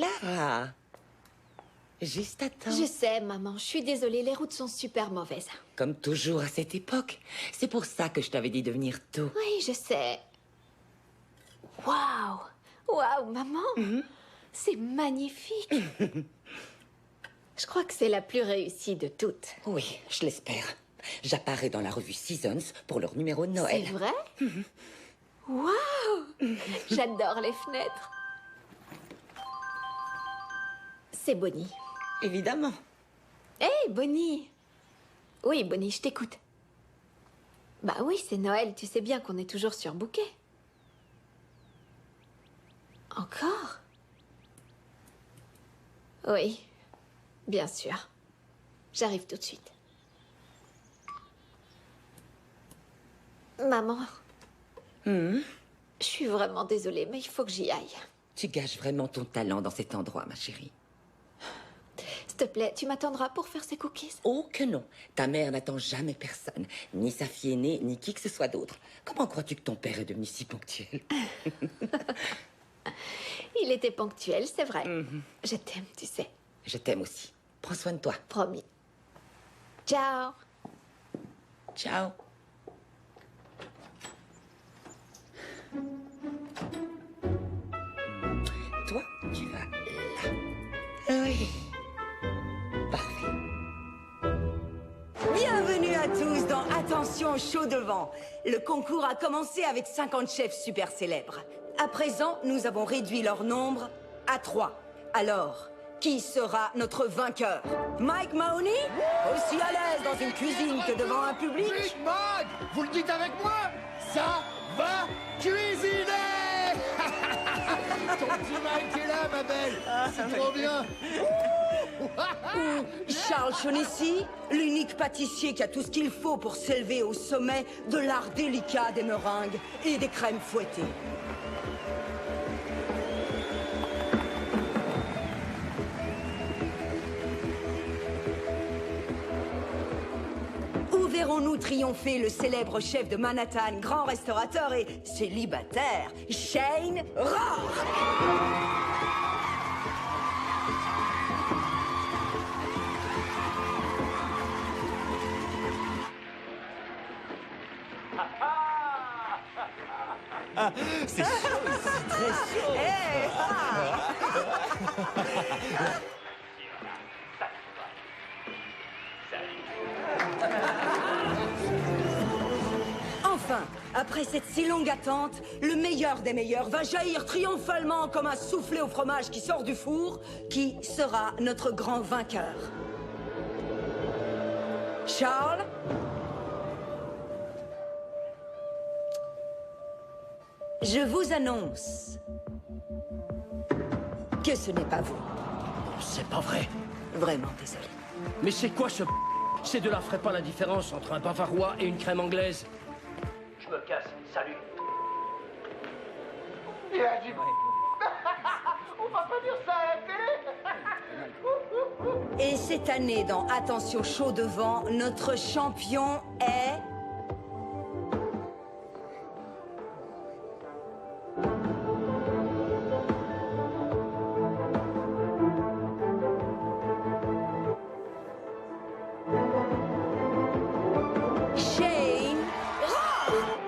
Clara! Juste attends. Je sais, maman. Je suis désolée, les routes sont super mauvaises. Comme toujours à cette époque. C'est pour ça que je t'avais dit de venir tôt. Oui, je sais. Waouh! Waouh, maman! C'est magnifique! Je crois que c'est la plus réussie de toutes. Oui, je l'espère. J'apparais dans la revue Seasons pour leur numéro de Noël. C'est vrai? Waouh! J'adore les fenêtres. C'est Bonnie. Évidemment. Hé, Bonnie! Oui, Bonnie, je t'écoute. Bah oui, c'est Noël. Tu sais bien qu'on est toujours surbooké. Encore? Oui, bien sûr. J'arrive tout de suite. Maman. Je suis vraiment désolée, mais il faut que j'y aille. Tu gâches vraiment ton talent dans cet endroit, ma chérie. S'il te plaît, tu m'attendras pour faire ces cookies? Oh que non. Ta mère n'attend jamais personne. Ni sa fille aînée, ni qui que ce soit d'autre. Comment crois-tu que ton père est devenu si ponctuel? Il était ponctuel, c'est vrai. Je t'aime, tu sais. Je t'aime aussi. Prends soin de toi. Promis. Ciao. Ciao. Toi, tu vas là. Oui. Parfait. Bienvenue à tous dans Attention chaud devant. Le concours a commencé avec 50 chefs super célèbres. À présent, nous avons réduit leur nombre à 3. Alors, qui sera notre vainqueur? Mike Mahoney? Aussi à l'aise dans une cuisine que devant un public? Big Mac, vous le dites avec moi, ça va cuisiner. Ton petit Mike est là, ma belle. C'est trop bien. Charles Shaughnessy, l'unique pâtissier qui a tout ce qu'il faut pour s'élever au sommet de l'art délicat des meringues et des crèmes fouettées. Où verrons-nous triompher le célèbre chef de Manhattan, grand restaurateur et célibataire, Shane Rourke? C'est chaud ici, très chaud. Enfin, après cette si longue attente, le meilleur des meilleurs va jaillir triomphalement comme un soufflé au fromage qui sort du four. Qui sera notre grand vainqueur? Charles? Je vous annonce que ce n'est pas vous. C'est pas vrai. Vraiment désolé. Mais c'est quoi ce... Ces deux-là feraient pas la différence entre un bavarois et une crème anglaise. Je me casse, salut. Il a dit... On va pas dire ça à la télé. Et cette année, dans Attention chaud devant, notre champion est... Shane Rourke.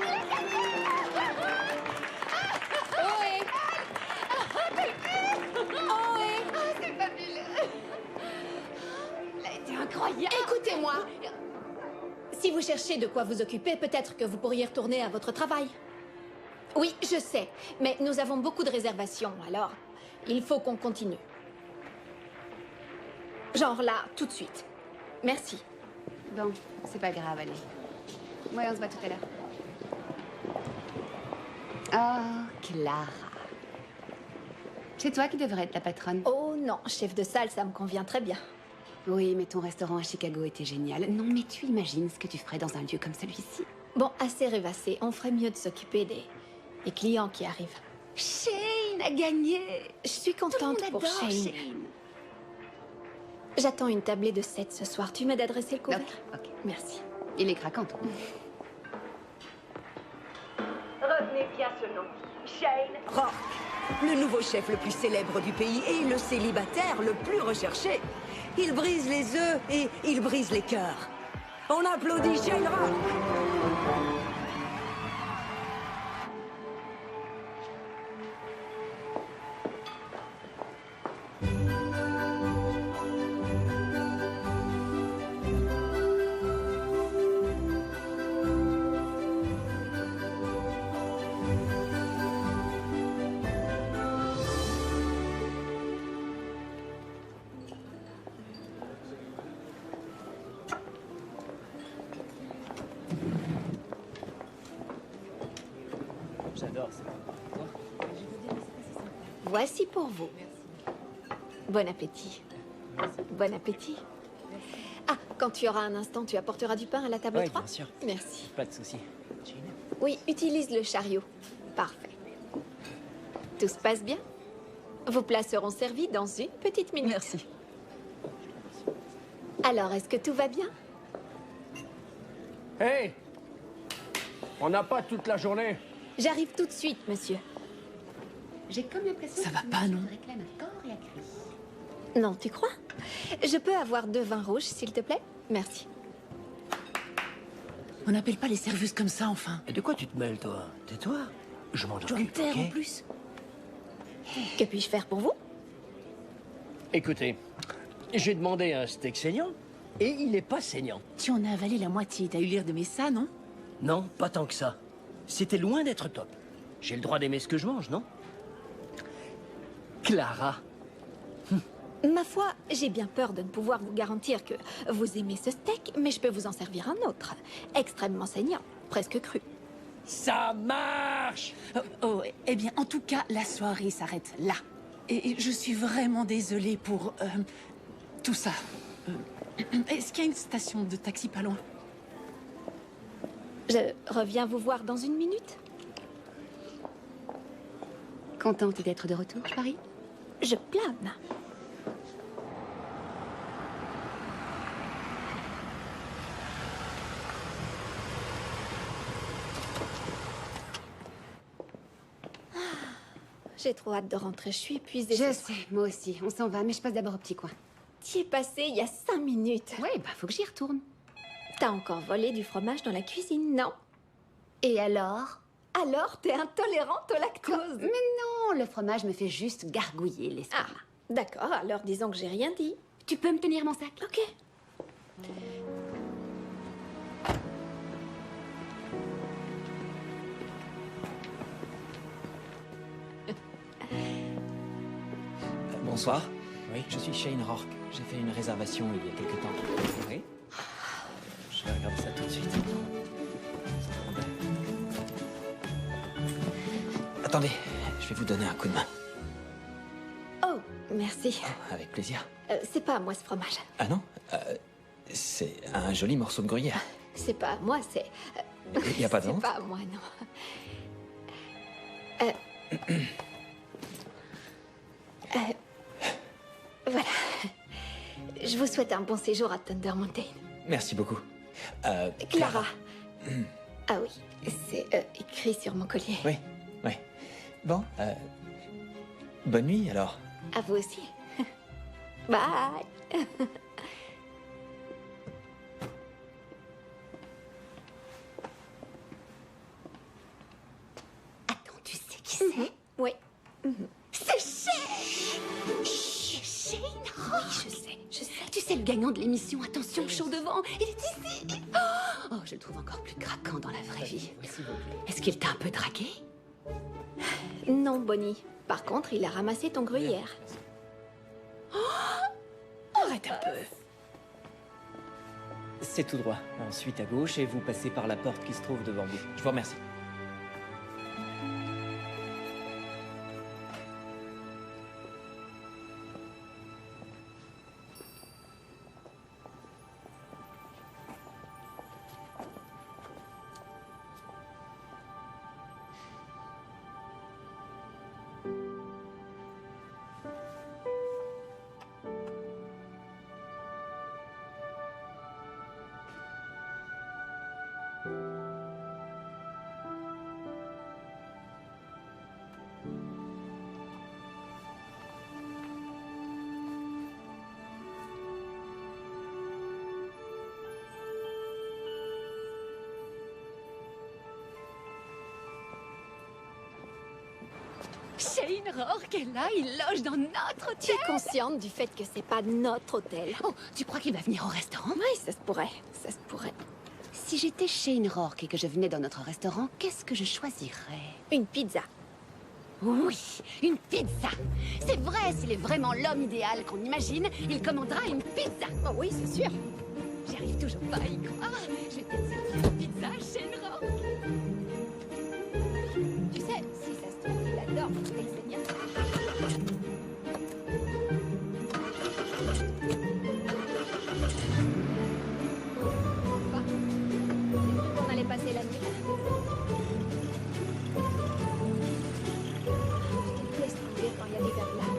C'est fabuleux. Il a été incroyable. Écoutez-moi. Si vous cherchez de quoi vous occuper, peut-être que vous pourriez retourner à votre travail. Oui, je sais, mais nous avons beaucoup de réservations, alors il faut qu'on continue. Genre là, tout de suite. Merci. Bon, c'est pas grave, allez. Ouais, on se voit tout à l'heure. Oh, Clara. C'est toi qui devrais être la patronne. Oh non, chef de salle, ça me convient très bien. Oui, mais ton restaurant à Chicago était génial. Non, mais tu imagines ce que tu ferais dans un lieu comme celui-ci? Bon, assez rêvassé, on ferait mieux de s'occuper des clients qui arrivent. Shane a gagné. Je suis contente Tout le monde pour adore Shane. J'attends une tablée de 7 ce soir. Tu m'aides à dresser le couvert? Ok. Merci. Il est craquant, toi. Retenez bien ce nom. Shane Rourke. le nouveau chef le plus célèbre du pays et le célibataire le plus recherché. Il brise les œufs et il brise les cœurs. On applaudit Shainra. J'adore ça. Voici pour vous. Bon appétit. Bon appétit. Ah, quand tu auras un instant, tu apporteras du pain à la table Oui, 3? bien sûr. Merci. Pas de souci. Oui, utilise le chariot. Parfait. Tout se passe bien? Vos plats seront servis dans une petite minute. Merci. Alors, est-ce que tout va bien? Hé! On n'a pas toute la journée. J'arrive tout de suite, monsieur. J'ai comme l'impression Ça que va pas, monsieur non? réclame à corps et à cri. Non, tu crois? Je peux avoir 2 vins rouges, s'il te plaît? Merci. On n'appelle pas les serveuses comme ça, enfin. Et de quoi tu te mêles, toi? Tais-toi. Je m'en Tu dois me occupe, taire ok? en plus. Que puis-je faire pour vous? Écoutez, j'ai demandé un steak saignant et il n'est pas saignant. Tu en as avalé la moitié. T'as eu l'air d'aimer ça, non? Non, pas tant que ça. C'était loin d'être top. J'ai le droit d'aimer ce que je mange, non? Clara. Ma foi, j'ai bien peur de ne pouvoir vous garantir que vous aimez ce steak, mais je peux vous en servir un autre. Extrêmement saignant, presque cru. Ça marche! Eh bien, en tout cas, la soirée s'arrête là. Et je suis vraiment désolée pour tout ça. Est-ce qu'il y a une station de taxi pas loin? Je reviens vous voir dans une minute. Contente d'être de retour, je parie? Je plane. J'ai trop hâte de rentrer, je suis épuisée. Je sais, moi aussi. On s'en va, mais je passe d'abord au petit coin. T'y es passé il y a 5 minutes. Ouais, bah faut que j'y retourne. T'as encore volé du fromage dans la cuisine, non? Et alors? Alors, t'es intolérante au lactose. Mais non, le fromage me fait juste gargouiller Ah, l'estomac. d'accord, alors disons que j'ai rien dit. Tu peux me tenir mon sac? Ok. Bonsoir. Oui, je suis Shane Rourke. J'ai fait une réservation il y a quelque temps. Oui? Je vais regarder ça tout de suite. Attendez, je vais vous donner un coup de main. Oh, merci. Avec plaisir. C'est pas à moi ce fromage. Ah non? C'est un joli morceau de gruyère. C'est pas à moi, c'est... Il n'y a pas de C'est honte? pas à moi, non. Voilà. Je vous souhaite un bon séjour à Thunder Mountain. Merci beaucoup. Clara. Ah oui, c'est écrit sur mon collier. Oui, oui. Bon, bonne nuit alors. À vous aussi. Bye. Attends, tu sais qui c'est? Oui. C'est Shane! Shane? Oui, je sais. Tu sais, le gagnant de l'émission Attention, chaud devant, il est ici. Oh, je le trouve encore plus craquant dans la vraie vie. Est-ce qu'il t'a un peu dragué? Non, Bonnie. Par contre, il a ramassé ton gruyère. Arrête un peu. C'est tout droit. Ensuite à gauche et vous passez par la porte qui se trouve devant vous. Je vous remercie. Shane Rourke est là, il loge dans notre hôtel. Tu es consciente du fait que c'est pas notre hôtel? Oh, tu crois qu'il va venir au restaurant? Oui, ça se pourrait. Ça se pourrait. Si j'étais Shane Rourke et que je venais dans notre restaurant, qu'est-ce que je choisirais? Une pizza. Oui, une pizza. C'est vrai, s'il est vraiment l'homme idéal qu'on imagine, il commandera une pizza. Oh oui, c'est sûr. J'arrive toujours pas à y croire. Je vais peut-être servir une pizza à Shane Rourke. Tu sais, si ça se trouve, il adore mon steak saignant. On allait passer la nuit là. Je déteste conduire quand il y a des verglas.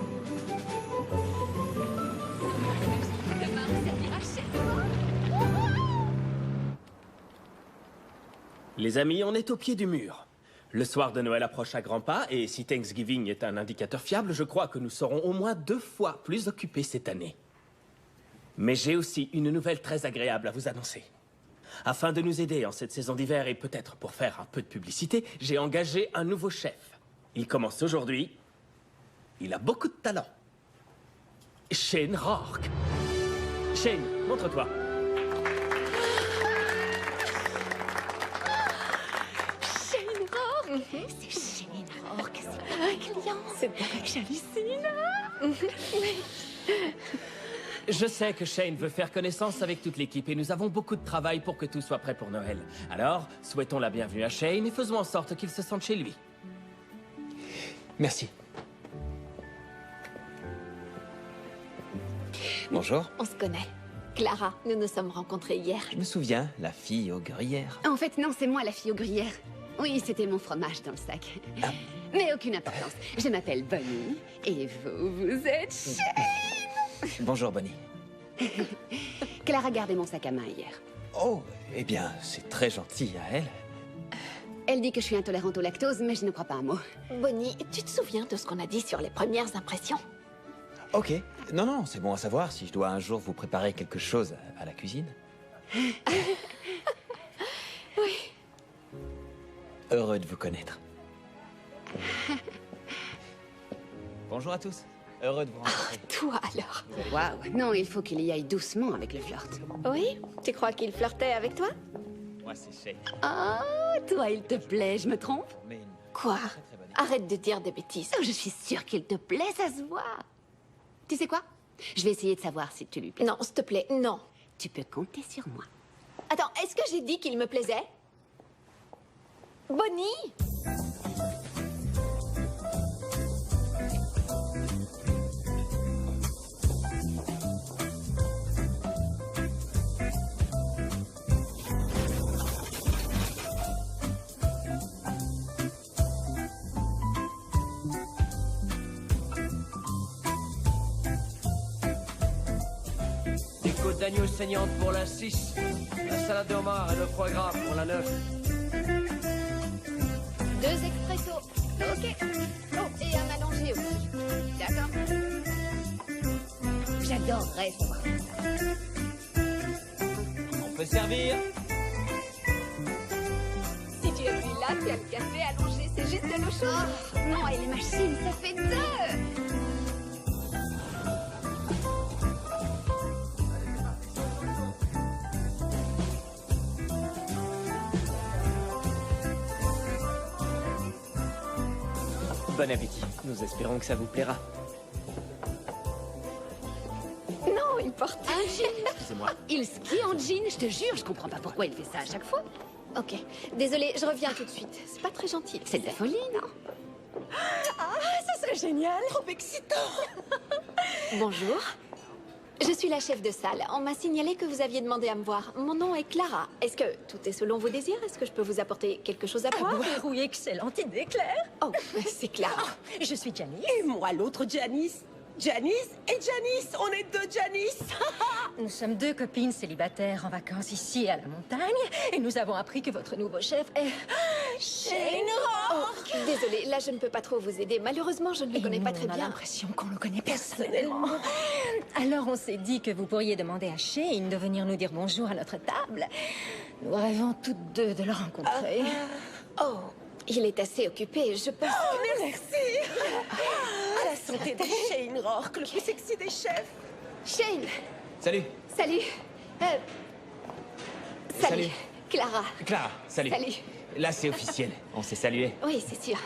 Demain, on servira Shane Rourke. Les amis, on est au pied du mur. Le soir de Noël approche à grands pas, et si Thanksgiving est un indicateur fiable, je crois que nous serons au moins 2 fois plus occupés cette année. Mais j'ai aussi une nouvelle très agréable à vous annoncer. Afin de nous aider en cette saison d'hiver et peut-être pour faire un peu de publicité, j'ai engagé un nouveau chef. Il commence aujourd'hui. Il a beaucoup de talent. Shane Rourke. Shane, montre-toi. Shane Rourke. C'est Shane Rourke, c'est pas un client. C'est dingue. J'hallucine. Je sais que Shane veut faire connaissance avec toute l'équipe et nous avons beaucoup de travail pour que tout soit prêt pour Noël. Alors, souhaitons la bienvenue à Shane et faisons en sorte qu'il se sente chez lui. Merci. Bonjour. On se connaît. Clara, nous nous sommes rencontrés hier. Je me souviens, la fille aux gruyères. En fait, non, c'est moi la fille aux gruyères. Oui, c'était mon fromage dans le sac. Mais aucune importance. Je m'appelle Bonnie et vous êtes Shane. Bonjour, Bonnie. Clara a gardé mon sac à main hier. Oh, eh bien, c'est très gentil à elle. Elle dit que je suis intolérante au lactose, mais je ne crois pas un mot. Bonnie, tu te souviens de ce qu'on a dit sur les premières impressions? Ok. Non, non, c'est bon à savoir si je dois un jour vous préparer quelque chose à la cuisine. Oui. Heureux de vous connaître. Bonjour à tous. Heureux de vous rencontrer. Toi alors? Waouh. Non, il faut qu'il y aille doucement avec le flirt. Oui? Tu crois qu'il flirtait avec toi? Moi, c'est Shane. Ah, toi, il te plaît, je me trompe? Mais une Quoi? très, très bonne Arrête de dire des bêtises. Oh, je suis sûre qu'il te plaît, ça se voit. Tu sais quoi? Je vais essayer de savoir si tu lui plais. Non, s'il te plaît, non. Tu peux compter sur moi. Attends, est-ce que j'ai dit qu'il me plaisait? Bonnie? Des côtes d'agneau saignantes pour la 6, la salade de homard et le foie gras pour la 9. 2 expressos. Ok. Oh, et un allongé aussi. D'accord. J'adorerais savoir ça. On peut servir. Si tu es plus là, tu as le café allongé, c'est juste de l'eau chaude. Non, et les machines, ça fait 2. Bon appétit. Nous espérons que ça vous plaira. Non, il porte Un jean. Excusez-moi. Il skie en jean, je te jure, je comprends pas pourquoi il fait ça à chaque fois. Ok, désolée, je reviens tout de suite. C'est pas très gentil. C'est de la folie, non? Ça serait génial. Trop excitant. Bonjour. Je suis la chef de salle. On m'a signalé que vous aviez demandé à me voir. Mon nom est Clara. Est-ce que tout est selon vos désirs? Est-ce que je peux vous apporter quelque chose à boire? Oui, excellente idée, Claire. Oh, c'est Clara. Je suis Janice. Et moi, l'autre Janice. Janice et Janice, on est 2 Janice. Nous sommes 2 copines célibataires en vacances ici à la montagne et nous avons appris que votre nouveau chef est Shane Rourke. Désolée, là je ne peux pas trop vous aider. Malheureusement, je ne le connais pas très On a bien. l'impression qu'on le connaît personnellement. Alors on s'est dit que vous pourriez demander à Shane de venir nous dire bonjour à notre table. Nous rêvons toutes 2 de le rencontrer. Oh, il est assez occupé, je pense. Merci. À la santé de Shane Rourke, le plus sexy des chefs. Shane. Salut. Salut. Salut. Salut. Clara. Clara, salut. Salut. Là, c'est officiel. On s'est salué. Oui, c'est sûr.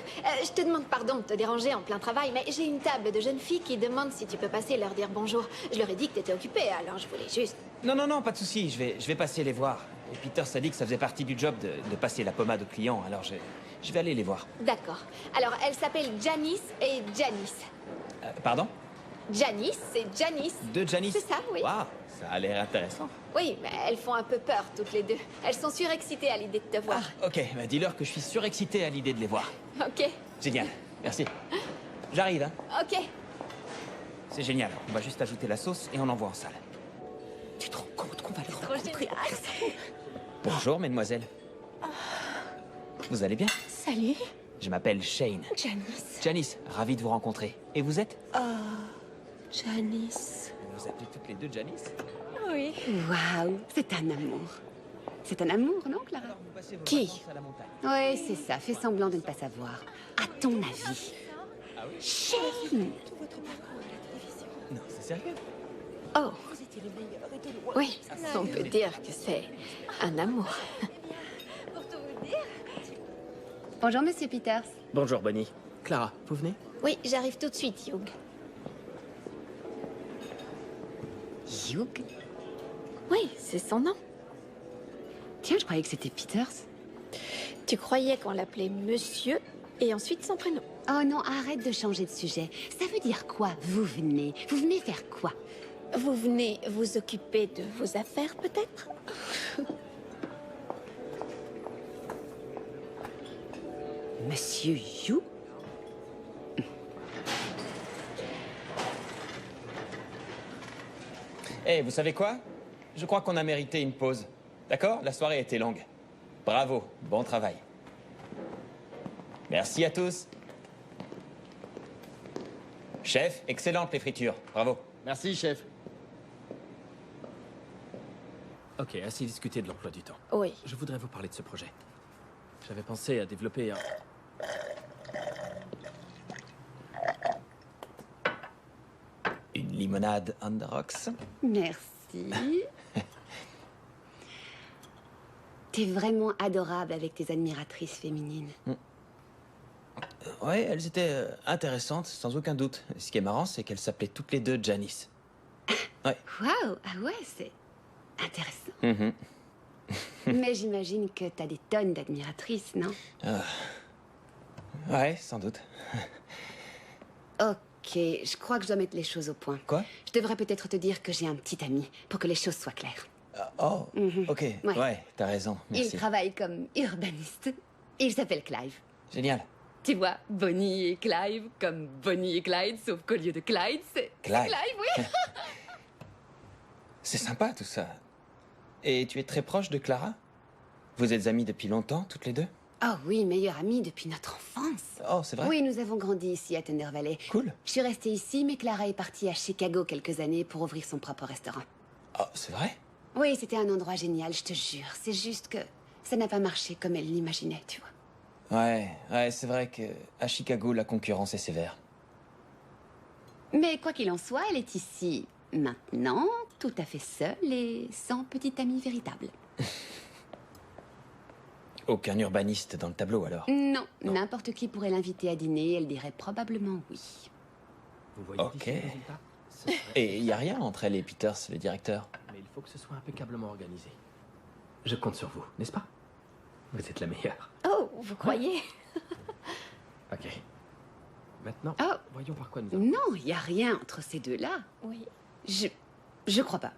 Je te demande pardon de te déranger en plein travail, mais j'ai une table de jeunes filles qui demandent si tu peux passer leur dire bonjour. Je leur ai dit que t'étais occupée, alors je voulais juste... Non, pas de souci. Je vais passer les voir. Et Peter s''a dit que ça faisait partie du job de passer la pommade aux clients, alors je vais aller les voir. D'accord. Alors, elles s'appellent Janice et Janice. Pardon? Janice, c'est Janice. Deux Janice? C'est ça, oui. Waouh, ça a l'air intéressant. Oui, mais elles font un peu peur, toutes les deux. Elles sont surexcitées à l'idée de te voir. Ok, bah dis-leur que je suis surexcité à l'idée de les voir. Ok. Génial, merci. J'arrive, hein. Ok. C'est génial. On va juste ajouter la sauce et on envoie en salle. Tu te rends compte qu'on va le Trop rencontrer génial. en personne? Bonjour, mesdemoiselles. Vous allez bien? Salut, Je m'appelle Shane. Janice. Janice, ravi de vous rencontrer. Et vous êtes? Janice. Vous appelez toutes les deux Janice? Oui. Waouh, c'est un amour. C'est un amour, non, Clara? Vous passez vos Qui? vacances à la montagne. Oui, c'est ça. Fais semblant de ne pas savoir. À ton avis, Shane. Non, c'est sérieux? Oh. Oui, on peut dire que c'est un amour. Bonjour, Monsieur Peters. Bonjour, Bonnie. Clara, vous venez? Oui, j'arrive tout de suite, Hugh. Hugh? Oui, c'est son nom. Tiens, je croyais que c'était Peters. Tu croyais qu'on l'appelait Monsieur et ensuite son prénom. Oh non, arrête de changer de sujet. Ça veut dire quoi, vous venez? Vous venez faire quoi? Vous venez vous occuper de vos affaires, peut-être? Monsieur Hugh? Eh, vous savez quoi? Je crois qu'on a mérité une pause. D'accord? La soirée était longue. Bravo, bon travail. Merci à tous. Chef, excellentes les fritures. Bravo. Merci, chef. Ok, assez discuté de l'emploi du temps. Oui. Je voudrais vous parler de ce projet. J'avais pensé à développer un... Une limonade on the rocks. Merci. T'es vraiment adorable avec tes admiratrices féminines. Ouais, elles étaient intéressantes, sans aucun doute. Ce qui est marrant, c'est qu'elles s'appelaient toutes les deux Janice. Ouais. Waouh, ah ouais, c'est intéressant. Mhm. Mais j'imagine que t'as des tonnes d'admiratrices, non? Ouais, sans doute. Ok, je crois que je dois mettre les choses au point. Quoi? Je devrais peut-être te dire que j'ai un petit ami, pour que les choses soient claires. Oh, ok. Ouais. Ouais, t'as raison. Merci. Il travaille comme urbaniste. Il s'appelle Clive. Génial. Tu vois, Bonnie et Clive, comme Bonnie et Clyde, sauf qu'au lieu de Clyde, c'est Clive. Clive, oui. C'est sympa tout ça. Et tu es très proche de Clara? Vous êtes amies depuis longtemps, toutes les deux? Oh oui, meilleure amie depuis notre enfance. Oh, c'est vrai? Oui, nous avons grandi ici à Thunder Valley. Cool. Je suis restée ici, mais Clara est partie à Chicago quelques années pour ouvrir son propre restaurant. Oh, c'est vrai? Oui, c'était un endroit génial, je te jure. C'est juste que ça n'a pas marché comme elle l'imaginait, tu vois. Ouais, c'est vrai que à Chicago, la concurrence est sévère. Mais quoi qu'il en soit, elle est ici maintenant, tout à fait seule et sans petite amie véritable. Aucun urbaniste dans le tableau, alors? Non, n'importe qui pourrait l'inviter à dîner, elle dirait probablement oui. Vous voyez Ok. d'ici le résultat? Ce serait- Et il y a rien entre elle et Peters, le directeur? Mais il faut que ce soit impeccablement organisé. Je compte sur vous, n'est-ce pas? Vous êtes la meilleure. Oh, vous croyez? Ok. Maintenant, Oh. voyons par quoi nous... Non, il n'y a rien entre ces deux-là. Oui. Je crois pas.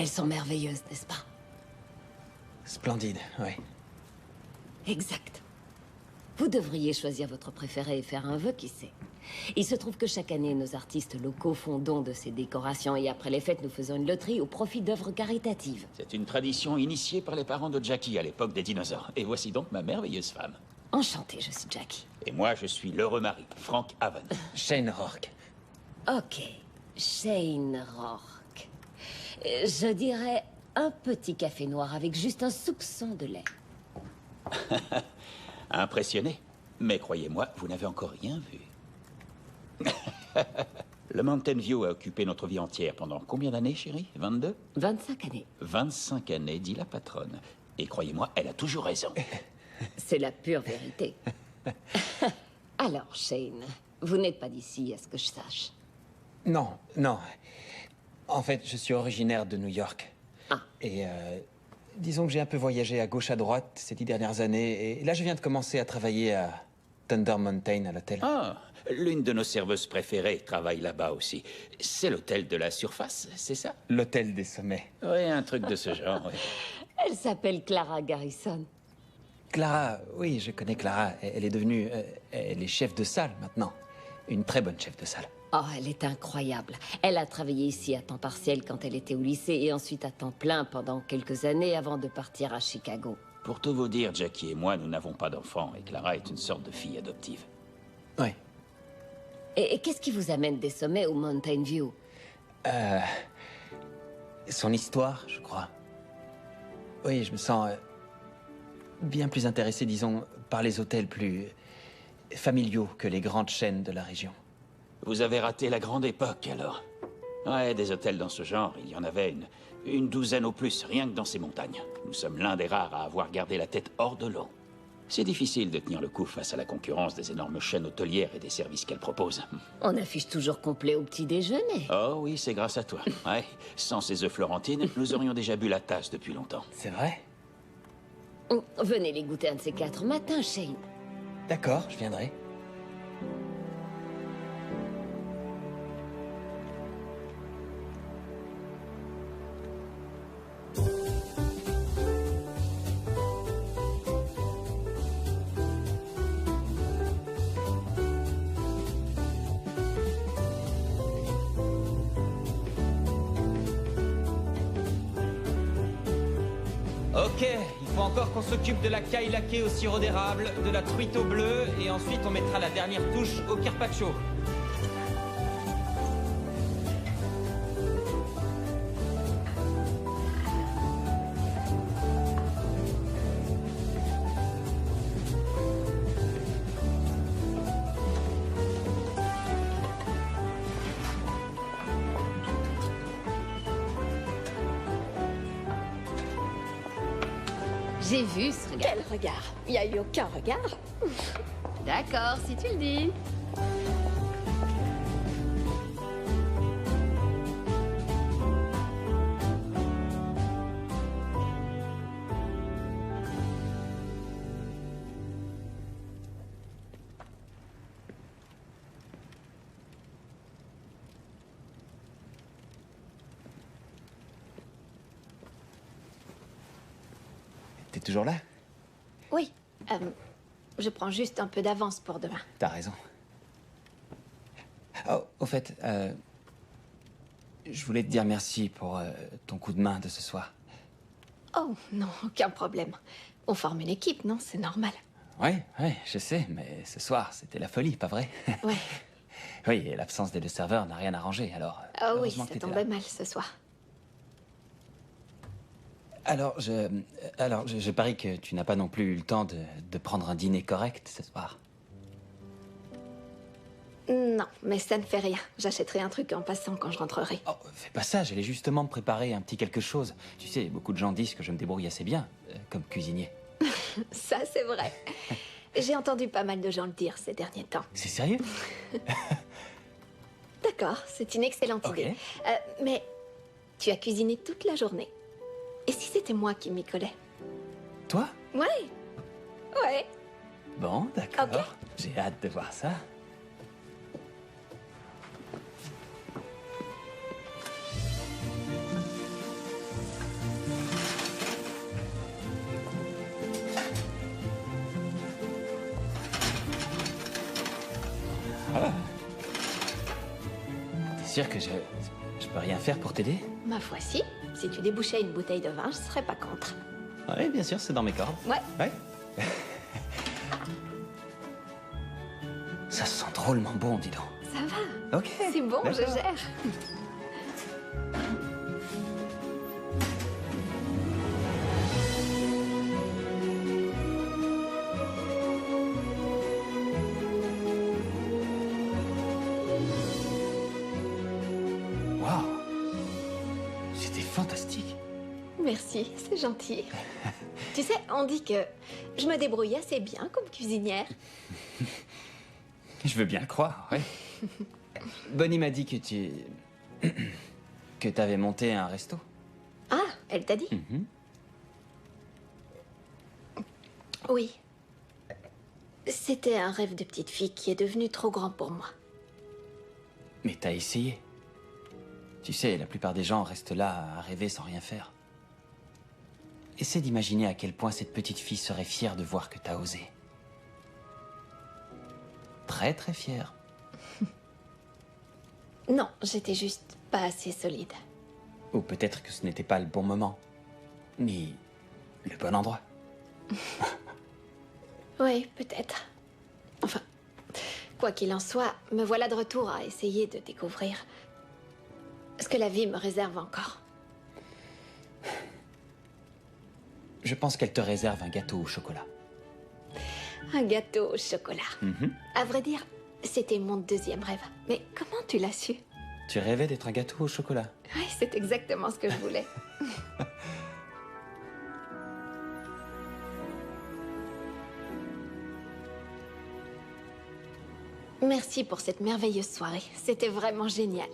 Elles sont merveilleuses, n'est-ce pas? Splendide, oui. Exact. Vous devriez choisir votre préféré et faire un vœu, qui sait. Il se trouve que chaque année, nos artistes locaux font don de ces décorations et après les fêtes, nous faisons une loterie au profit d'œuvres caritatives. C'est une tradition initiée par les parents de Jackie à l'époque des dinosaures. Et voici donc ma merveilleuse femme. Enchantée, je suis Jackie. Et moi, je suis l'heureux mari, Frank Haven. Shane Rourke. Ok, Shane Rourke. Je dirais un petit café noir avec juste un soupçon de lait. Impressionné. Mais croyez-moi, vous n'avez encore rien vu. Le Mountain View a occupé notre vie entière pendant combien d'années, chérie? 22? 25 années. 25 années, dit la patronne. Et croyez-moi, elle a toujours raison. C'est la pure vérité. Alors, Shane, vous n'êtes pas d'ici, à ce que je sache. Non, non. En fait, je suis originaire de New York. Ah. Et disons que j'ai un peu voyagé à gauche à droite ces 10 dernières années. Et là, je viens de commencer à travailler à Thunder Mountain, à l'hôtel. Ah, l'une de nos serveuses préférées travaille là-bas aussi. C'est l'hôtel de la surface, c'est ça? L'hôtel des sommets. Oui, un truc de ce genre, oui. Elle s'appelle Clara Garrison. Clara, oui, je connais Clara. Elle est devenue... elle est chef de salle maintenant. Une très bonne chef de salle. Oh, elle est incroyable. Elle a travaillé ici à temps partiel quand elle était au lycée et ensuite à temps plein pendant quelques années avant de partir à Chicago. Pour tout vous dire, Jackie et moi, nous n'avons pas d'enfants et Clara est une sorte de fille adoptive. Oui. Et qu'est-ce qui vous amène des sommets au Mountain View? Son histoire, je crois. Oui, je me sens bien plus intéressé, disons, par les hôtels plus familiaux que les grandes chaînes de la région. Vous avez raté la grande époque, alors. Ouais, des hôtels dans ce genre, il y en avait une douzaine au plus, rien que dans ces montagnes. Nous sommes l'un des rares à avoir gardé la tête hors de l'eau. C'est difficile de tenir le coup face à la concurrence des énormes chaînes hôtelières et des services qu'elles proposent. On affiche toujours complet au petit déjeuner. Oh oui, c'est grâce à toi. Ouais, sans ces œufs Florentine, nous aurions déjà bu la tasse depuis longtemps. C'est vrai? Venez les goûter un de ces 4 matins, Shane. D'accord, je viendrai. Ok, il faut encore qu'on s'occupe de la caille laquée au sirop d'érable, de la truite au bleu, et ensuite on mettra la dernière touche au carpaccio. J'ai vu ce regard. Quel regard? Il n'y a eu aucun regard. D'accord, si tu le dis. T'es toujours là? Oui. Je prends juste un peu d'avance pour demain. T'as raison. Oh, au fait, je voulais te dire merci pour ton coup de main de ce soir. Oh, non, aucun problème. On forme une équipe, non? C'est normal. Oui, je sais, mais ce soir, c'était la folie, pas vrai? Ouais. Oui, et l'absence des 2 serveurs n'a rien arrangé, alors... Ah oui, heureusement que ça t'étais tombait là. mal ce soir. Alors, je parie que tu n'as pas non plus eu le temps de prendre un dîner correct ce soir. Non, mais ça ne fait rien. J'achèterai un truc en passant quand je rentrerai. Oh, fais pas ça, j'allais justement me préparer un petit quelque chose. Tu sais, beaucoup de gens disent que je me débrouille assez bien, comme cuisinier. Ça, c'est vrai. J'ai entendu pas mal de gens le dire ces derniers temps. C'est sérieux? D'accord, c'est une excellente idée. Mais tu as cuisiné toute la journée. Et si c'était moi qui m'y collais? Toi? Ouais. Ouais. Bon, d'accord. Ok. J'ai hâte de voir ça. sûr que je peux rien faire pour t'aider? Ma foi, si. Si tu débouchais une bouteille de vin, je serais pas contre. Oui, bien sûr, c'est dans mes cordes. Ouais. Ouais. Ça sent drôlement bon, dis donc. Ça va. Ok. C'est bon, je d'accord. gère. Waouh. C'était fantastique. Merci, c'est gentil. Tu sais, on dit que je me débrouille assez bien comme cuisinière. Je veux bien le croire, ouais. Bonnie m'a dit que que t'avais monté un resto. Ah, elle t'a dit? Oui. C'était un rêve de petite fille qui est devenu trop grand pour moi. Mais t'as essayé. Tu sais, la plupart des gens restent là à rêver sans rien faire. Essaie d'imaginer à quel point cette petite fille serait fière de voir que t'as osé. Très très fière. Non, j'étais juste pas assez solide. Ou peut-être que ce n'était pas le bon moment. Ni le bon endroit. Oui, peut-être. Enfin, quoi qu'il en soit, me voilà de retour à essayer de découvrir ce que la vie me réserve encore. Je pense qu'elle te réserve un gâteau au chocolat. Un gâteau au chocolat. À vrai dire, c'était mon deuxième rêve. Mais comment tu l'as su? Tu rêvais d'être un gâteau au chocolat? Oui, c'est exactement ce que je voulais. Merci pour cette merveilleuse soirée. C'était vraiment génial.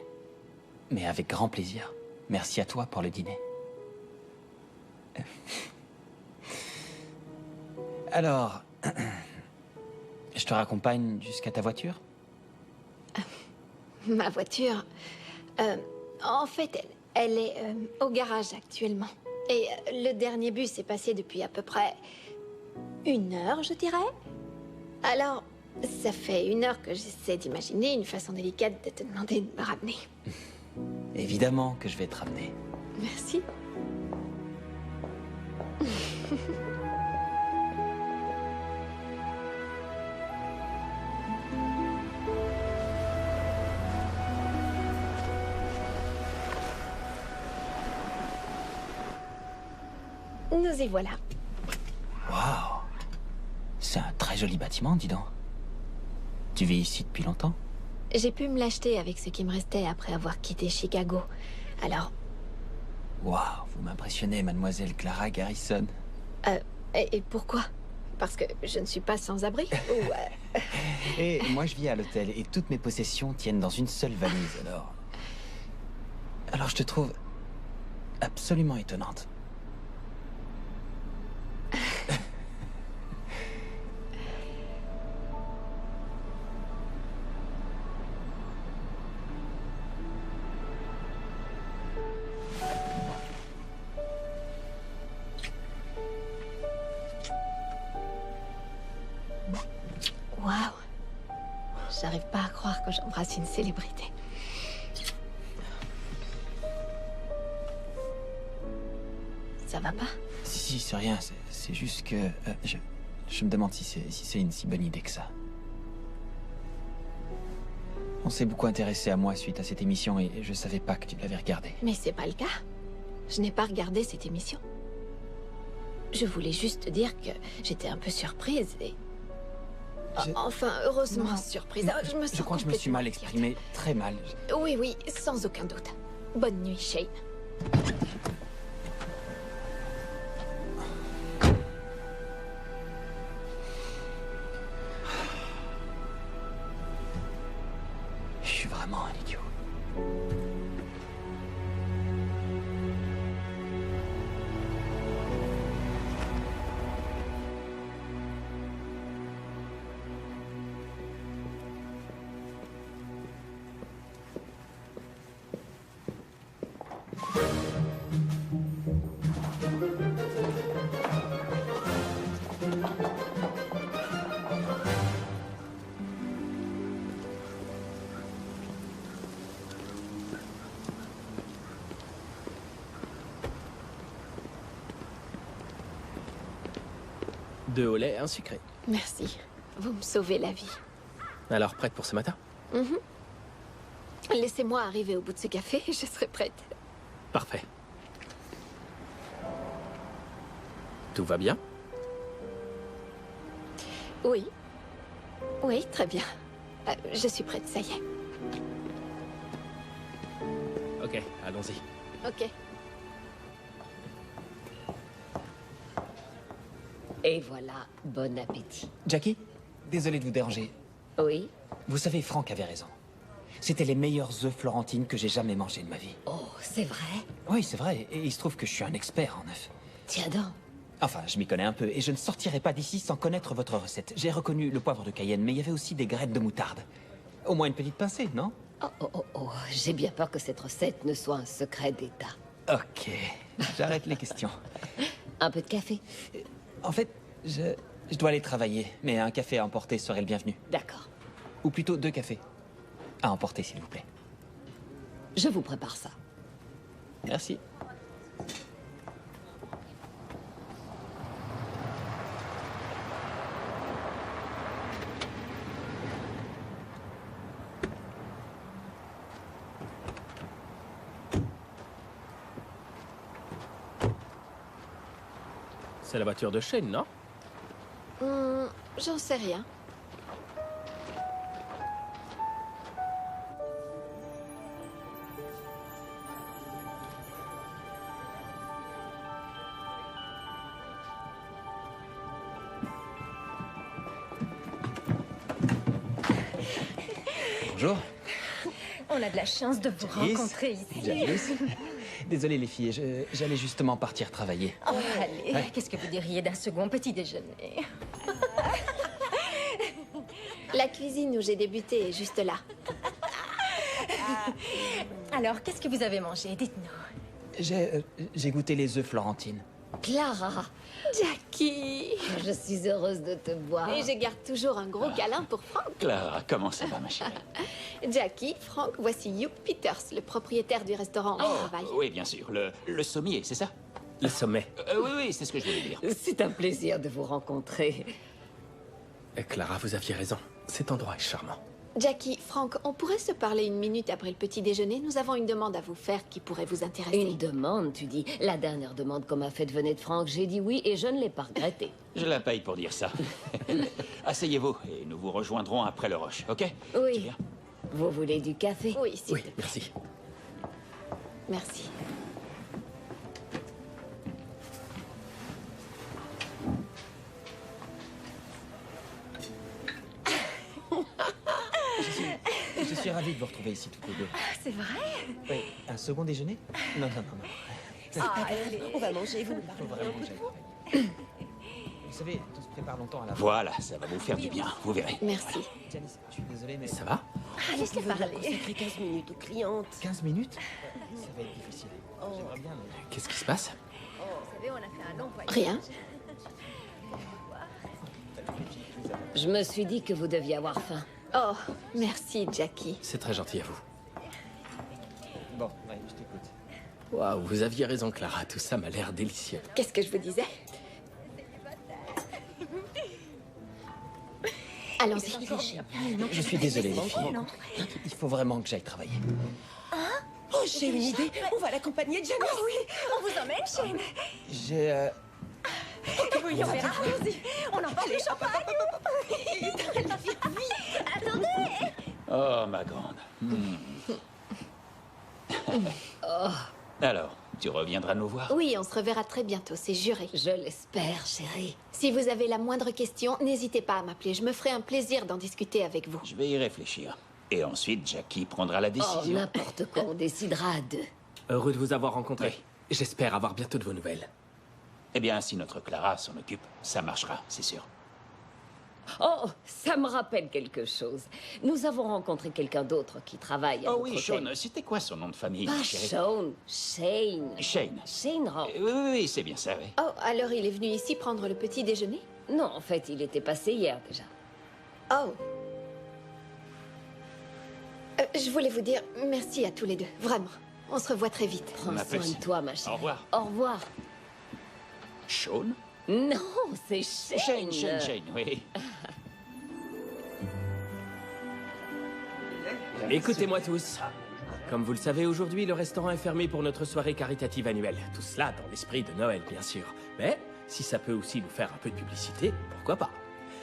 Mais avec grand plaisir. Merci à toi pour le dîner. Alors, je te raccompagne jusqu'à ta voiture? Ma voiture... en fait, elle est au garage actuellement. Et le dernier bus est passé depuis à peu près 1 heure, je dirais. Alors, ça fait 1 heure que j'essaie d'imaginer une façon délicate de te demander de me ramener. Évidemment que je vais te ramener. Merci. Nous y voilà. Waouh! C'est un très joli bâtiment, dis donc. Tu vis ici depuis longtemps? J'ai pu me l'acheter avec ce qui me restait après avoir quitté Chicago. Alors... Waouh, vous m'impressionnez, mademoiselle Clara Garrison. Et pourquoi? Parce que je ne suis pas sans abri ou... Et moi, je vis à l'hôtel et toutes mes possessions tiennent dans une seule valise, alors... Alors, je te trouve absolument étonnante. Waouh! J'arrive pas à croire que j'embrasse une célébrité. Ça va pas? Si, c'est rien, c'est juste que... je me demande si c'est une si bonne idée que ça. On s'est beaucoup intéressé à moi suite à cette émission et je savais pas que tu l'avais regardée. Mais c'est pas le cas. Je n'ai pas regardé cette émission. Je voulais juste te dire que j'étais un peu surprise et... Enfin, heureusement surprise. Je me sens Je crois que je me suis mal complètement exprimé, très mal. Oui, sans aucun doute. Bonne nuit, Shane. Je suis vraiment un idiot. 2 au lait, un sucré. Merci. Vous me sauvez la vie. Alors, prête pour ce matin? Mhm. Laissez-moi arriver au bout de ce café et je serai prête. Parfait. Tout va bien? Oui. Oui, très bien. Je suis prête, ça y est. Ok, allons-y. Ok. Et voilà, bon appétit. Jackie, désolé de vous déranger. Oui? Vous savez, Franck avait raison. C'était les meilleurs œufs florentines que j'ai jamais mangés de ma vie. Oh, c'est vrai? Oui, c'est vrai. Et il se trouve que je suis un expert en œufs. Tiens donc. Enfin, je m'y connais un peu, et je ne sortirai pas d'ici sans connaître votre recette. J'ai reconnu le poivre de Cayenne, mais il y avait aussi des graines de moutarde. Au moins une petite pincée, non? Oh, j'ai bien peur que cette recette ne soit un secret d'État. Ok, j'arrête les questions. Un peu de café? En fait, je dois aller travailler, mais un café à emporter serait le bienvenu. D'accord. Ou plutôt 2 cafés. À emporter, s'il vous plaît. Je vous prépare ça. Merci. C'est la voiture de Shane, non? J'en sais rien. Bonjour. On a de la chance de vous Janice. rencontrer ici. Janice. Désolé les filles, j'allais justement partir travailler. Oh, allez, Ouais. qu'est-ce que vous diriez d'un second petit déjeuner? La cuisine où j'ai débuté est juste là. Alors, qu'est-ce que vous avez mangé? Dites-nous. J'ai goûté les œufs florentines. Clara, Jackie! je suis heureuse de te voir. Et je garde toujours un gros câlin pour Frank. Clara, comment ça va, ma chérie? Jackie, Frank, voici Hugh Peters, le propriétaire du restaurant où je travaille. Oui, bien sûr. Le sommier, c'est ça? Le sommet. Oui, c'est ce que je voulais dire. C'est un plaisir de vous rencontrer. Clara, vous aviez raison. Cet endroit est charmant. Jackie, Frank, on pourrait se parler une minute après le petit déjeuner? Nous avons une demande à vous faire qui pourrait vous intéresser. Une demande, tu dis? La dernière demande qu'on m'a faite venait de Franck. J'ai dit oui et je ne l'ai pas regretté. Je la paye pour dire ça. Asseyez-vous et nous vous rejoindrons après le rush, ok? Oui. Vous voulez du café? Oui, s'il Oui, te plaît. merci. Merci. Je suis ravi de vous retrouver ici toutes les deux. C'est vrai? Oui, un second déjeuner? Non. C'est pas grave, on va manger, vous me Faut parlez. vraiment que j'aille travailler. Vous savez, tout se prépare longtemps à la Voilà, ça va vous faire du bien, vous verrez. Merci. Janice, je suis désolé, mais... Ça va? Laisse-les parler. Consacrer 15 minutes aux clientes. 15 minutes? Ça va être difficile. J'aimerais bien, mais... Qu'est-ce qui se passe? Vous savez, on a fait un long voyage. Rien. Je me suis dit que vous deviez avoir faim. Oh, merci, Jackie. C'est très gentil à vous. Bon, ouais, je t'écoute. Waouh, vous aviez raison, Clara. Tout ça m'a l'air délicieux. Qu'est-ce que je vous disais? Allons-y. Je suis désolé, les filles. Il faut vraiment que j'aille travailler. Oh, j'ai une idée. On va l'accompagner, Janice. Oh oui, on vous emmène, Shane. J'ai... Oui, on verra. Allons-y. On emporte le champagne. Attendez. Oh, ma grande. Alors, tu reviendras nous voir? Oui, on se reverra très bientôt, c'est juré. Je l'espère, chérie. Si vous avez la moindre question, n'hésitez pas à m'appeler. Je me ferai un plaisir d'en discuter avec vous. Je vais y réfléchir. Et ensuite, Jackie prendra la Oh, décision. n'importe quoi, on décidera à deux. Heureux de vous avoir rencontré. Oui. J'espère avoir bientôt de vos nouvelles. Eh bien, si notre Clara s'en occupe, ça marchera, c'est sûr. Oh, ça me rappelle quelque chose. Nous avons rencontré quelqu'un d'autre qui travaille à Oh votre oui, hôtel. Sean, c'était quoi son nom de famille, Pas ma chérie? Sean, Shane. Shane. Shane Rowe. Oui, c'est bien ça, oui. Oh, alors il est venu ici prendre le petit déjeuner? Non, en fait, il était passé hier déjà. Oh. Je voulais vous dire merci à tous les deux, vraiment. On se revoit très vite. Prends soin de toi, ma chérie. Au revoir. Au revoir. Sean? Non, c'est Shane. Shane, oui. Écoutez-moi tous. Comme vous le savez, aujourd'hui, le restaurant est fermé pour notre soirée caritative annuelle. Tout cela dans l'esprit de Noël, bien sûr. Mais si ça peut aussi nous faire un peu de publicité, pourquoi pas?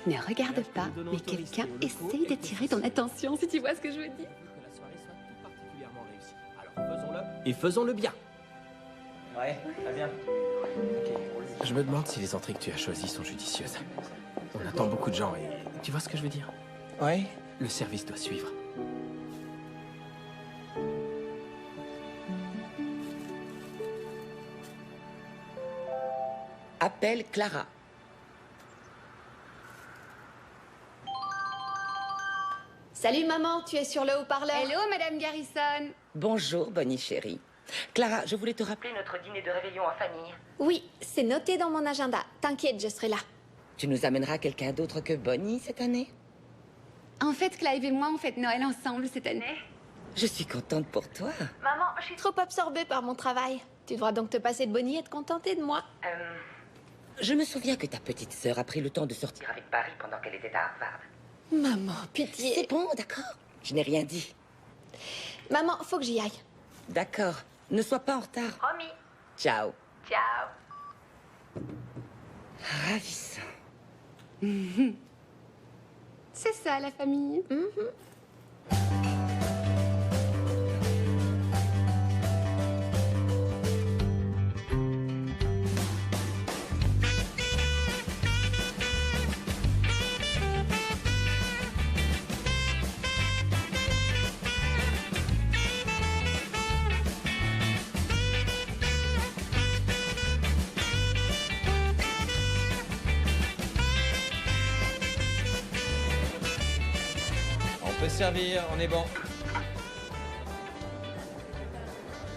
Ne regarde pas, mais quelqu'un essaye d'attirer ton attention, si tu vois ce que je veux dire. Que la soirée soit tout particulièrement réussie. Alors faisons-le. Et faisons-le bien. Ouais, très bien. Je me demande si les entrées que tu as choisies sont judicieuses. On attend beaucoup de gens et... Tu vois ce que je veux dire? Ouais. Le service doit suivre. Appelle Clara. Salut maman, tu es sur le haut-parleur. Hello, Madame Garrison. Bonjour, Bonnie chérie. Clara, je voulais te rappeler notre dîner de réveillon en famille. Oui, c'est noté dans mon agenda. T'inquiète, je serai là. Tu nous amèneras quelqu'un d'autre que Bonnie cette année? En fait, Clive et moi, on fête Noël ensemble cette année. Je suis contente pour toi. Maman, je suis trop absorbée par mon travail. Tu devras donc te passer de Bonnie et te contenter de moi. Je me souviens que ta petite sœur a pris le temps de sortir avec Paris pendant qu'elle était à Harvard. Maman, pitié. C'est bon, d'accord. Je n'ai rien dit. Maman, faut que j'y aille. D'accord. Ne sois pas en retard. Promis. Ciao. Ciao. Ravissant. C'est ça, la famille. On peut servir, on est bon.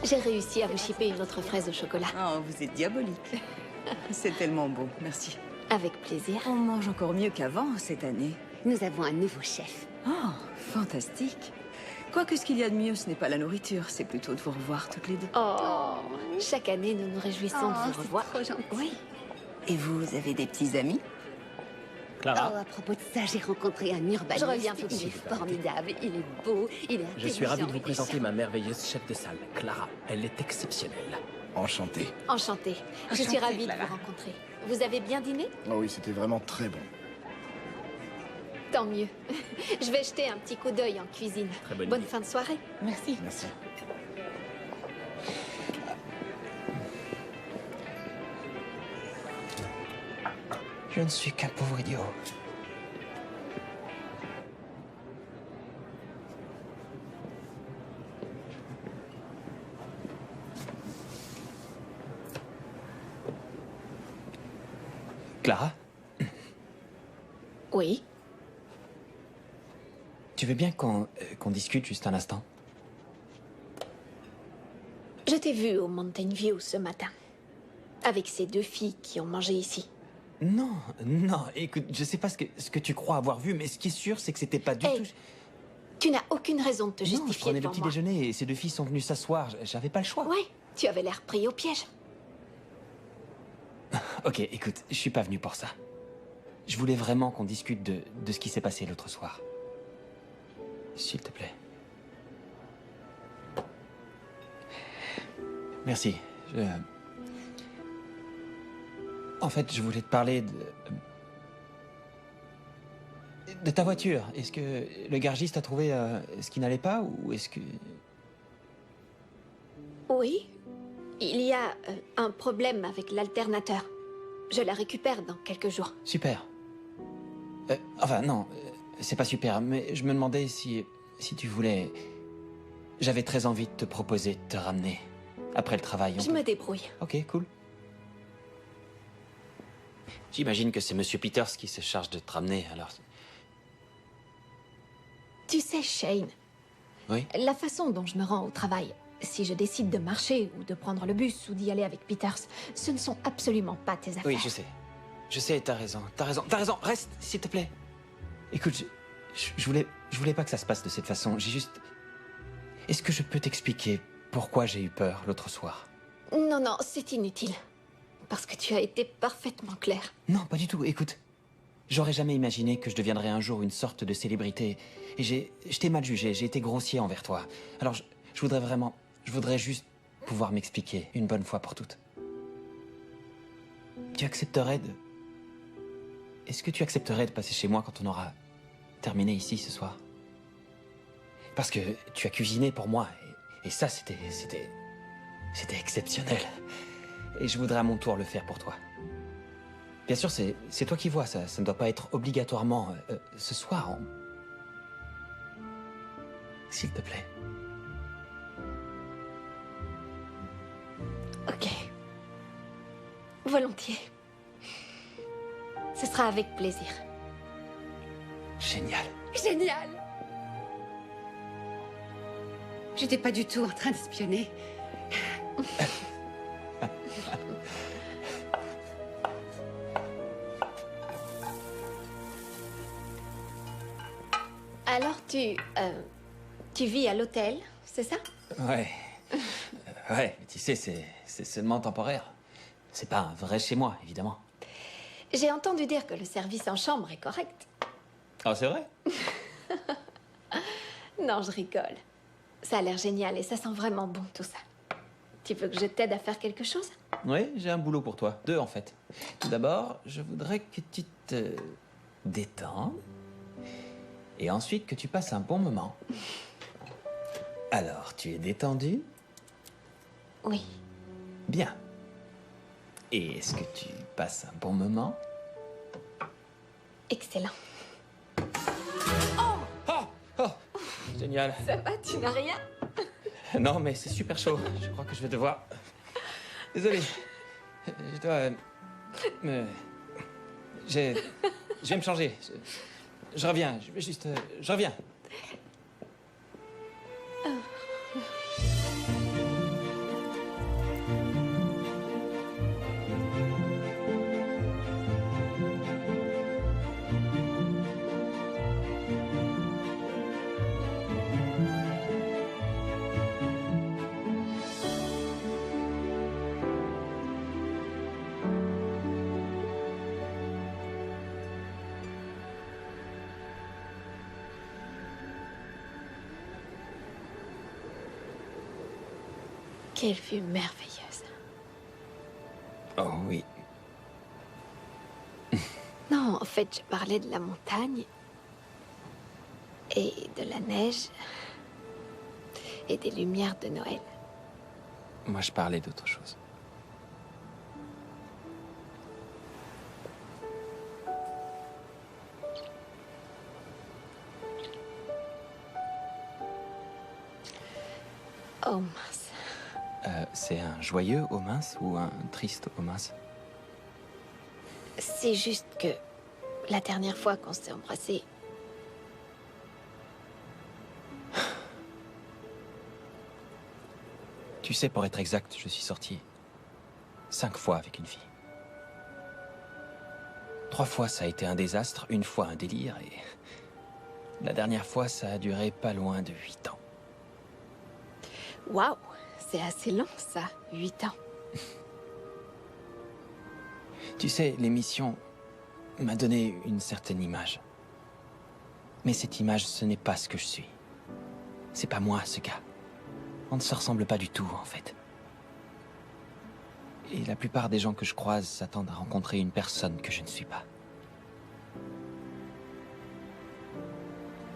J'ai réussi à vous chipper une autre fraise au chocolat. Oh, vous êtes diabolique. C'est tellement beau, merci. Avec plaisir. On mange encore mieux qu'avant cette année. Nous avons un nouveau chef. Oh, fantastique. Quoique ce qu'il y a de mieux, ce n'est pas la nourriture, c'est plutôt de vous revoir toutes les deux. Oh, chaque année, nous nous réjouissons de vous revoir. Trop gentil. Oui. Et vous avez des petits amis? Clara, Oh, à propos de ça, j'ai rencontré un urbaniste. Je reviens tout de Il est suite. formidable, il est beau, il est je suis ravi de vous intelligent, présenter ma merveilleuse chef de salle, Clara. Elle est exceptionnelle. Enchanté. Enchantée. Je suis ravie de vous rencontrer. Vous avez bien dîné? Oh oui, c'était vraiment très bon. Tant mieux. Je vais jeter un petit coup d'œil en cuisine. Très bonne Bonne idée. fin de soirée. Merci. Merci. Je ne suis qu'un pauvre idiot. Clara, Oui. tu veux bien qu'on discute juste un instant? Je t'ai vu au Mountain View ce matin. Avec ces deux filles qui ont mangé ici. Non, non, écoute, je sais pas ce que tu crois avoir vu, mais ce qui est sûr, c'est que c'était pas du Hey, tout... Tu n'as aucune raison de te Non, je justifier prenais le devant petit moi. déjeuner et ces deux filles sont venues s'asseoir, j'avais pas le choix. Ouais, tu avais l'air pris au piège. Ok, écoute, je suis pas venu pour ça. Je voulais vraiment qu'on discute de ce qui s'est passé l'autre soir. S'il te plaît. Merci. En fait, je voulais te parler de ta voiture. Est-ce que le garagiste a trouvé ce qui n'allait pas ou est-ce que... Oui. Il y a un problème avec l'alternateur. Je la récupère dans quelques jours. Super. Enfin, non, c'est pas super, mais je me demandais si tu voulais... J'avais très envie de te proposer de te ramener. Après le travail, Je me débrouille. Ok, cool. J'imagine que c'est Monsieur Peters qui se charge de te ramener, alors... Tu sais, Shane, Oui? la façon dont je me rends au travail, si je décide de marcher ou de prendre le bus ou d'y aller avec Peters, ce ne sont absolument pas tes affaires. Oui, je sais. Je sais, t'as raison. Reste, s'il te plaît. Écoute, je voulais pas que ça se passe de cette façon. J'ai juste... Est-ce que je peux t'expliquer pourquoi j'ai eu peur l'autre soir? Non, non, c'est inutile. parce que tu as été parfaitement clair. Non, pas du tout. Écoute, j'aurais jamais imaginé que je deviendrais un jour une sorte de célébrité. Et je t'ai mal jugé, j'ai été grossier envers toi. Alors je voudrais juste pouvoir m'expliquer une bonne fois pour toutes. Est-ce que tu accepterais de passer chez moi quand on aura terminé ici ce soir? Parce que tu as cuisiné pour moi, et ça, c'était exceptionnel. Et je voudrais à mon tour le faire pour toi. Bien sûr, c'est toi qui vois, ça ne doit pas être obligatoirement ce soir. S'il te plaît. Ok. Volontiers. Ce sera avec plaisir. Génial. Génial! J'étais pas du tout en train d'espionner. Alors tu vis à l'hôtel, c'est ça? Ouais. Ouais, mais tu sais, c'est seulement temporaire. C'est pas un vrai chez moi, évidemment. J'ai entendu dire que le service en chambre est correct. Ah, c'est vrai? Non, je rigole. Ça a l'air génial et ça sent vraiment bon tout ça. Tu veux que je t'aide à faire quelque chose? Oui, j'ai un boulot pour toi. 2 en fait. Tout d'abord, je voudrais que tu te détendes. Et ensuite que tu passes un bon moment. Alors, tu es détendu? Oui. Bien. Et est-ce que tu passes un bon moment? Excellent. Oh, génial. Ça va, tu n'as rien? Non, mais c'est super chaud. Je crois que je vais devoir... Désolé. Je dois... Je vais me changer. Je reviens. Je vais juste... Je reviens. Quelle vue merveilleuse. Oh oui. Non, en fait, je parlais de la montagne et de la neige et des lumières de Noël. Moi, je parlais d'autre chose. Oh mince. C'est un joyeux au mince ou un triste au mince? C'est juste que la dernière fois qu'on s'est embrassés, Tu sais, pour être exact, je suis sorti 5 fois avec une fille. 3 fois, ça a été un désastre, 1 fois un délire, et la dernière fois, ça a duré pas loin de 8 ans. waouh, c'est assez long ça, 8 ans. Tu sais, l'émission m'a donné une certaine image. Mais cette image, ce n'est pas ce que je suis. C'est pas moi, ce gars. On ne se ressemble pas du tout, en fait. Et la plupart des gens que je croise s'attendent à rencontrer une personne que je ne suis pas.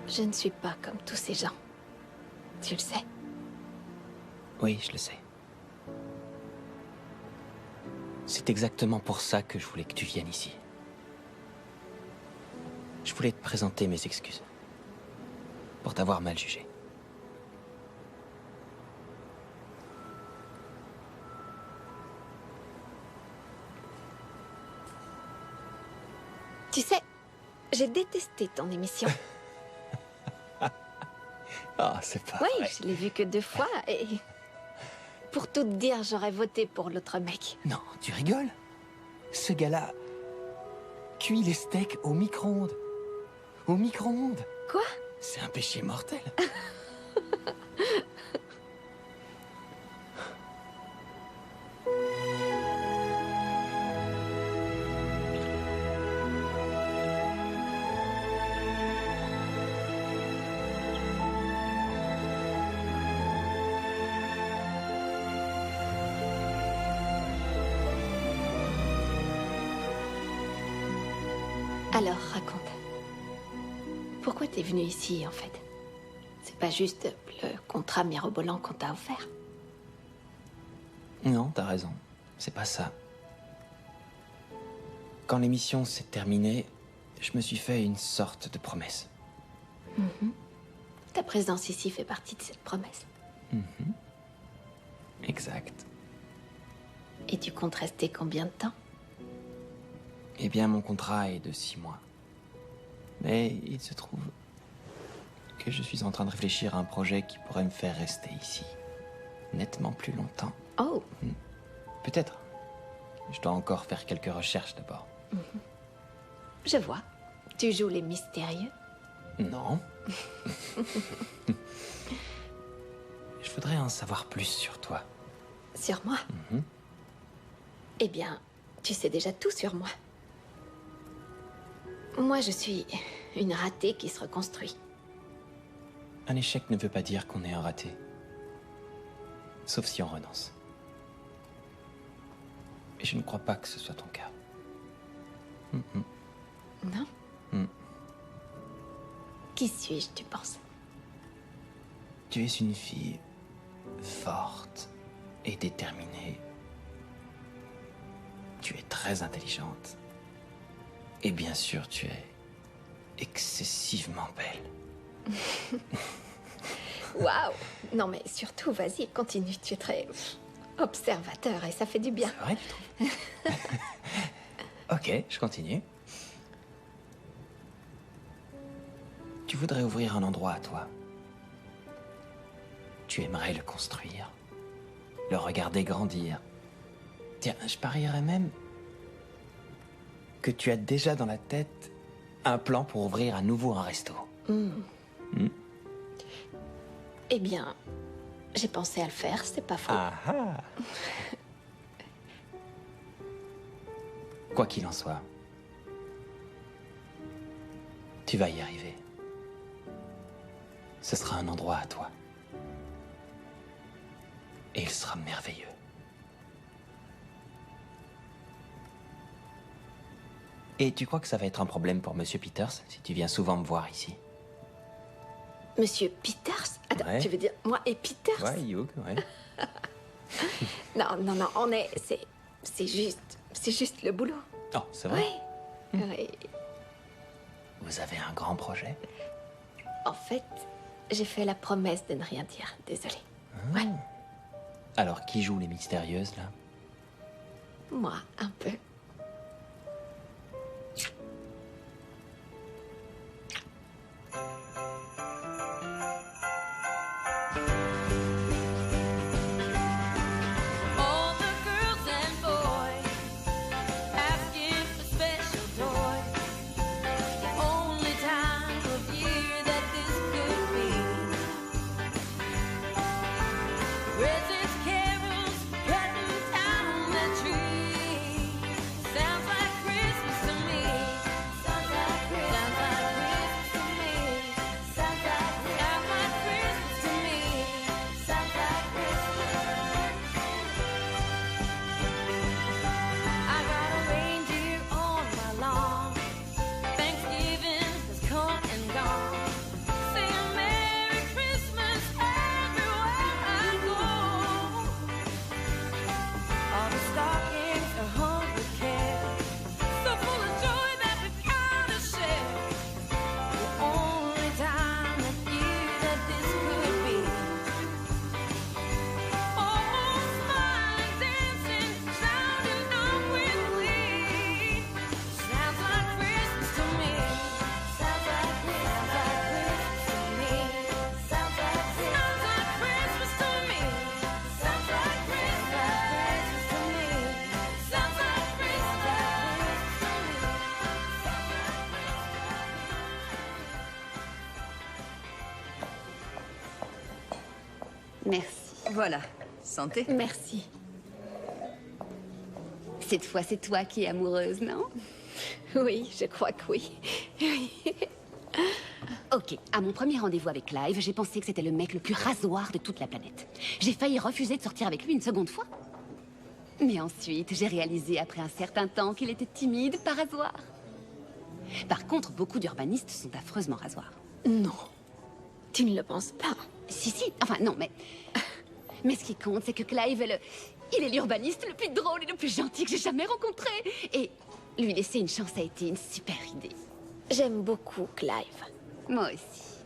Je ne suis pas comme tous ces gens. Tu le sais. Oui, je le sais. C'est exactement pour ça que je voulais que tu viennes ici. Je voulais te présenter mes excuses. Pour t'avoir mal jugé. Tu sais, j'ai détesté ton émission. Ah, c'est pas Oui, vrai. je l'ai vu que 2 fois et... Pour tout te dire, j'aurais voté pour l'autre mec. Non, tu rigoles? Ce gars-là cuit les steaks au micro-ondes. Au micro-ondes. Quoi? C'est un péché mortel. Alors, raconte. Pourquoi t'es venu ici, en fait? C'est pas juste le contrat mirobolant qu'on t'a offert. Non, t'as raison. C'est pas ça. Quand l'émission s'est terminée, je me suis fait une sorte de promesse. Ta présence ici fait partie de cette promesse. Exact. Et tu comptes rester combien de temps? Eh bien, mon contrat est de 6 mois. Mais il se trouve que je suis en train de réfléchir à un projet qui pourrait me faire rester ici nettement plus longtemps. Oh. Peut-être. Je dois encore faire quelques recherches d'abord. Je vois. Tu joues les mystérieux? Non. Je voudrais en savoir plus sur toi. Sur moi? Eh bien, tu sais déjà tout sur moi. Moi, je suis une ratée qui se reconstruit. Un échec ne veut pas dire qu'on est un raté. Sauf si on renonce. Et je ne crois pas que ce soit ton cas. Non? Qui suis-je, tu penses? Tu es une fille forte et déterminée. Tu es très intelligente. Et bien sûr, tu es excessivement belle. Waouh! Non, mais surtout, vas-y, continue. Tu es très observateur et ça fait du bien. C'est vrai, tu trouves? Ok, je continue. Tu voudrais ouvrir un endroit à toi. Tu aimerais le construire, le regarder grandir. Tiens, je parierais même que tu as déjà dans la tête un plan pour ouvrir à nouveau un resto. Eh bien, j'ai pensé à le faire, c'est pas faux. Ah ah. Quoi qu'il en soit, tu vas y arriver. Ce sera un endroit à toi. Et il sera merveilleux. Et tu crois que ça va être un problème pour Monsieur Peters si tu viens souvent me voir ici? Monsieur Peters? Attends, Ouais. tu veux dire moi et Peters? Ouais, Hugh, ouais. Non, non, non, on est... C'est juste le boulot. Oh, c'est vrai? Oui. Oui. Vous avez un grand projet? En fait, j'ai fait la promesse de ne rien dire. Désolée. Ouais. Alors, qui joue les mystérieuses, là? Moi, un peu. All the girls and boys asking for special toys. The only time of year that this could be. Presents, carols, cutting down the tree. Sounds like Christmas to me. Sounds like Christmas to me. Sounds like Christmas to me. Sounds like Christmas. I got a reindeer on my lawn. Thanksgiving has come and gone. Saying Merry Christmas everywhere I go. All the stockings are hung with care, so full of joy that we've gotta share. The only time of year that this could be. Almost smiling, dancing, shouting out with glee. Sounds like Christmas to me. Sounds like Christmas to me. Sounds like Christmas to me. Sounds like Christmas to me. Sounds like Merci. Voilà. Santé. Merci. Cette fois, c'est toi qui es amoureuse, non? Oui, je crois que oui. Oui. Ok, à mon premier rendez-vous avec Clive, j'ai pensé que c'était le mec le plus rasoir de toute la planète. J'ai failli refuser de sortir avec lui une seconde fois. Mais ensuite, j'ai réalisé après un certain temps qu'il était timide par hasard. Par contre, beaucoup d'urbanistes sont affreusement rasoirs. Non. Tu ne le penses pas. Si, si. Enfin, non, mais... Mais ce qui compte, c'est que Clive il est l'urbaniste le plus drôle et le plus gentil que j'ai jamais rencontré. Et lui laisser une chance a été une super idée. J'aime beaucoup Clive. Moi aussi.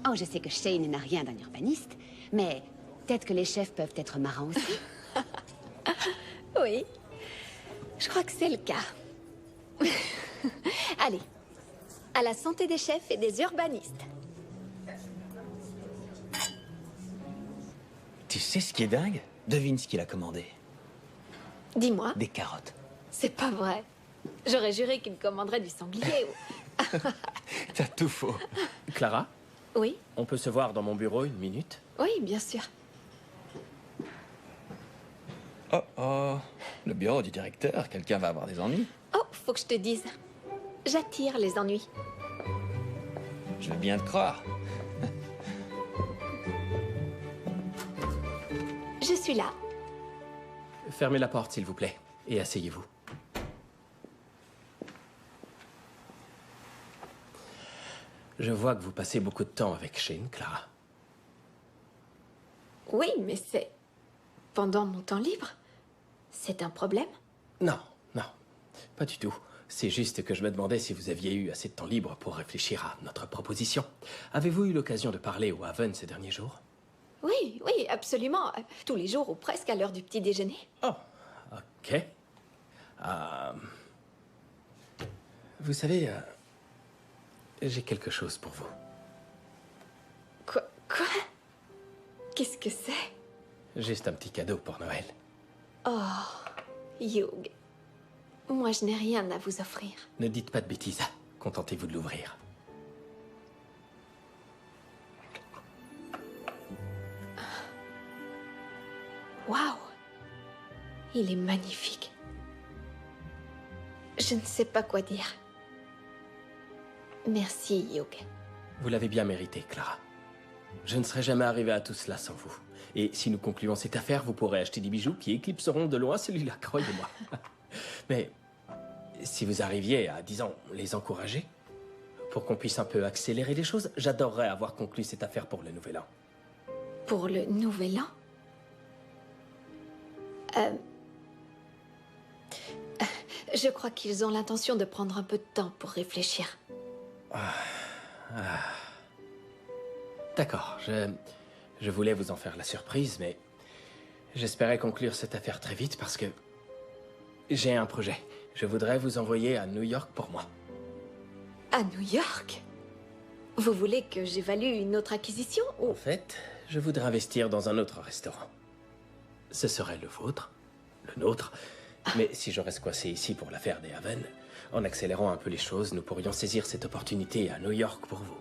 Oh, je sais que Shane n'a rien d'un urbaniste, mais peut-être que les chefs peuvent être marrants aussi. Oui. Je crois que c'est le cas. Allez. À la santé des chefs et des urbanistes. Tu sais ce qui est dingue? Devine ce qu'il a commandé. Dis-moi. Des carottes. C'est pas vrai. J'aurais juré qu'il commanderait du sanglier. T'as tout faux. Clara, Oui, on peut se voir dans mon bureau une minute? oui, bien sûr. Oh oh, le bureau du directeur, quelqu'un va avoir des ennuis. Oh, faut que je te dise. J'attire les ennuis. Je veux bien te croire. Je suis là. Fermez la porte, s'il vous plaît, et asseyez-vous. Je vois que vous passez beaucoup de temps avec Shane, Clara. Oui, mais c'est... pendant mon temps libre. C'est un problème? Non, non, pas du tout. C'est juste que je me demandais si vous aviez eu assez de temps libre pour réfléchir à notre proposition. Avez-vous eu l'occasion de parler au Haven ces derniers jours? Oui, oui, absolument. Tous les jours ou presque à l'heure du petit déjeuner. Oh, ok. Vous savez, j'ai quelque chose pour vous. Quoi? Qu'est-ce que c'est? Juste un petit cadeau pour Noël. Oh, Hugh. Moi, je n'ai rien à vous offrir. Ne dites pas de bêtises. Contentez-vous de l'ouvrir. Waouh! Il est magnifique. Je ne sais pas quoi dire. Merci, Hugh. Vous l'avez bien mérité, Clara. Je ne serais jamais arrivé à tout cela sans vous. Et si nous concluons cette affaire, vous pourrez acheter des bijoux qui éclipseront de loin celui-là, croyez-moi. Mais si vous arriviez à, disons, les encourager, pour qu'on puisse un peu accélérer les choses, j'adorerais avoir conclu cette affaire pour le Nouvel An. Pour le Nouvel An? Je crois qu'ils ont l'intention de prendre un peu de temps pour réfléchir. D'accord, je voulais vous en faire la surprise, mais j'espérais conclure cette affaire très vite parce que j'ai un projet. Je voudrais vous envoyer à New York pour moi. À New York? Vous voulez que j'évalue une autre acquisition ou... En fait, je voudrais investir dans un autre restaurant. Ce serait le vôtre, le nôtre. Mais si je reste coincé ici pour l'affaire des Haven, en accélérant un peu les choses, nous pourrions saisir cette opportunité à New York pour vous.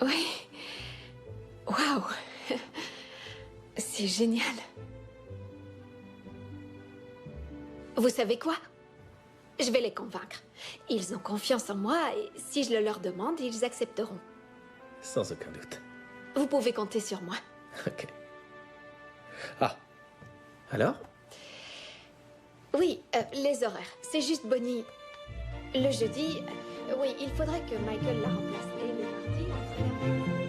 Oui. Waouh. C'est génial. Vous savez quoi? Je vais les convaincre. Ils ont confiance en moi et si je le leur demande, ils accepteront. Sans aucun doute. Vous pouvez compter sur moi. Ok. Ah. Alors? Oui, les horaires. C'est juste Bonnie. Le jeudi, oui, il faudrait que Michael la remplace. Et le mardi, on ferait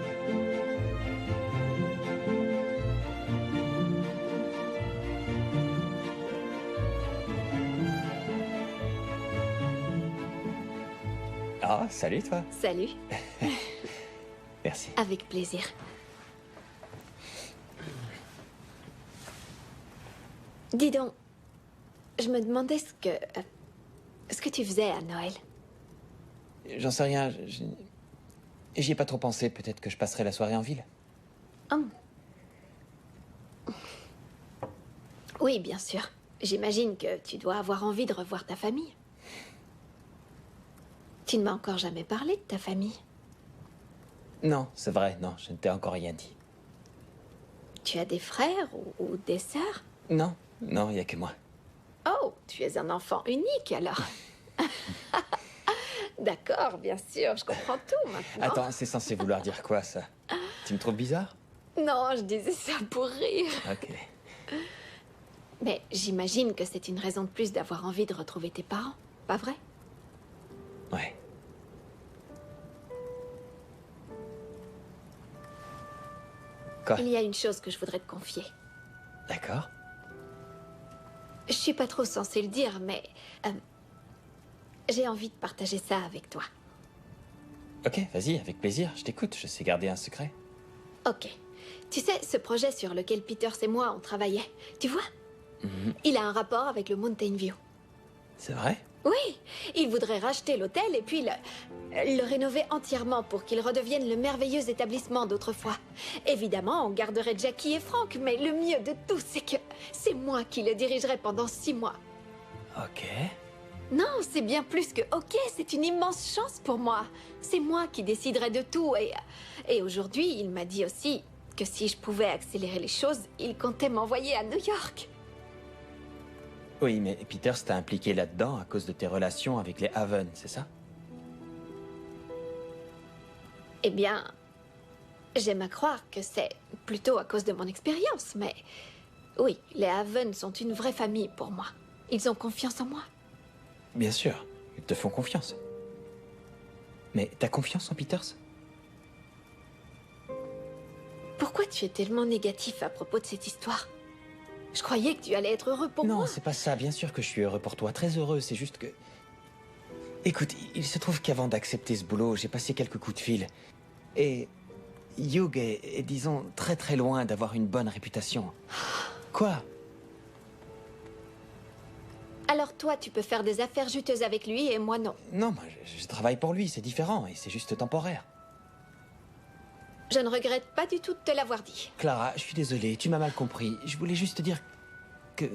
Ah, salut toi. Salut. Merci. Avec plaisir. Dis donc, je me demandais ce que tu faisais à Noël. J'en sais rien, j'y ai pas trop pensé. Peut-être que je passerai la soirée en ville. Hum. Oui, bien sûr. J'imagine que tu dois avoir envie de revoir ta famille. Tu ne m'as encore jamais parlé de ta famille. Non, c'est vrai, non, je ne t'ai encore rien dit. Tu as des frères ou des sœurs? Non, non, il y a que moi. Oh, tu es un enfant unique alors. D'accord, bien sûr, je comprends tout maintenant. Attends, c'est censé vouloir dire quoi, ça? Tu me trouves bizarre? Non, je disais ça pour rire. Ok. Mais j'imagine que c'est une raison de plus d'avoir envie de retrouver tes parents, pas vrai? Ouais. Quoi? Il y a une chose que je voudrais te confier. D'accord. Je suis pas trop censée le dire, mais... j'ai envie de partager ça avec toi. Ok, vas-y, avec plaisir, je t'écoute, je sais garder un secret. Ok. Tu sais, ce projet sur lequel Peters et moi on travaillait, tu vois? Il a un rapport avec le Mountain View. C'est vrai? Oui, il voudrait racheter l'hôtel et puis le rénover entièrement pour qu'il redevienne le merveilleux établissement d'autrefois. Évidemment, on garderait Jackie et Frank, mais le mieux de tout, c'est que c'est moi qui le dirigerai pendant 6 mois. Ok. Non, c'est bien plus que ok, c'est une immense chance pour moi. C'est moi qui déciderai de tout et aujourd'hui, il m'a dit aussi que si je pouvais accélérer les choses, il comptait m'envoyer à New York. Oui, mais Peters t'a impliqué là-dedans à cause de tes relations avec les Haven, c'est ça? Eh bien, j'aime à croire que c'est plutôt à cause de mon expérience, mais oui, les Haven sont une vraie famille pour moi. Ils ont confiance en moi. Bien sûr, ils te font confiance. Mais t'as confiance en Peters? Pourquoi tu es tellement négatif à propos de cette histoire? Je croyais que tu allais être heureux pour moi. Non, c'est pas ça. Bien sûr que je suis heureux pour toi. Très heureux, c'est juste que... Écoute, il se trouve qu'avant d'accepter ce boulot, j'ai passé quelques coups de fil. Et... Hugh est, disons, très très loin d'avoir une bonne réputation. Quoi? Alors toi, tu peux faire des affaires juteuses avec lui et moi non. Non, moi, je travaille pour lui, c'est différent et c'est juste temporaire. Je ne regrette pas du tout de te l'avoir dit. Clara, je suis désolé, tu m'as mal compris. Je voulais juste te dire que...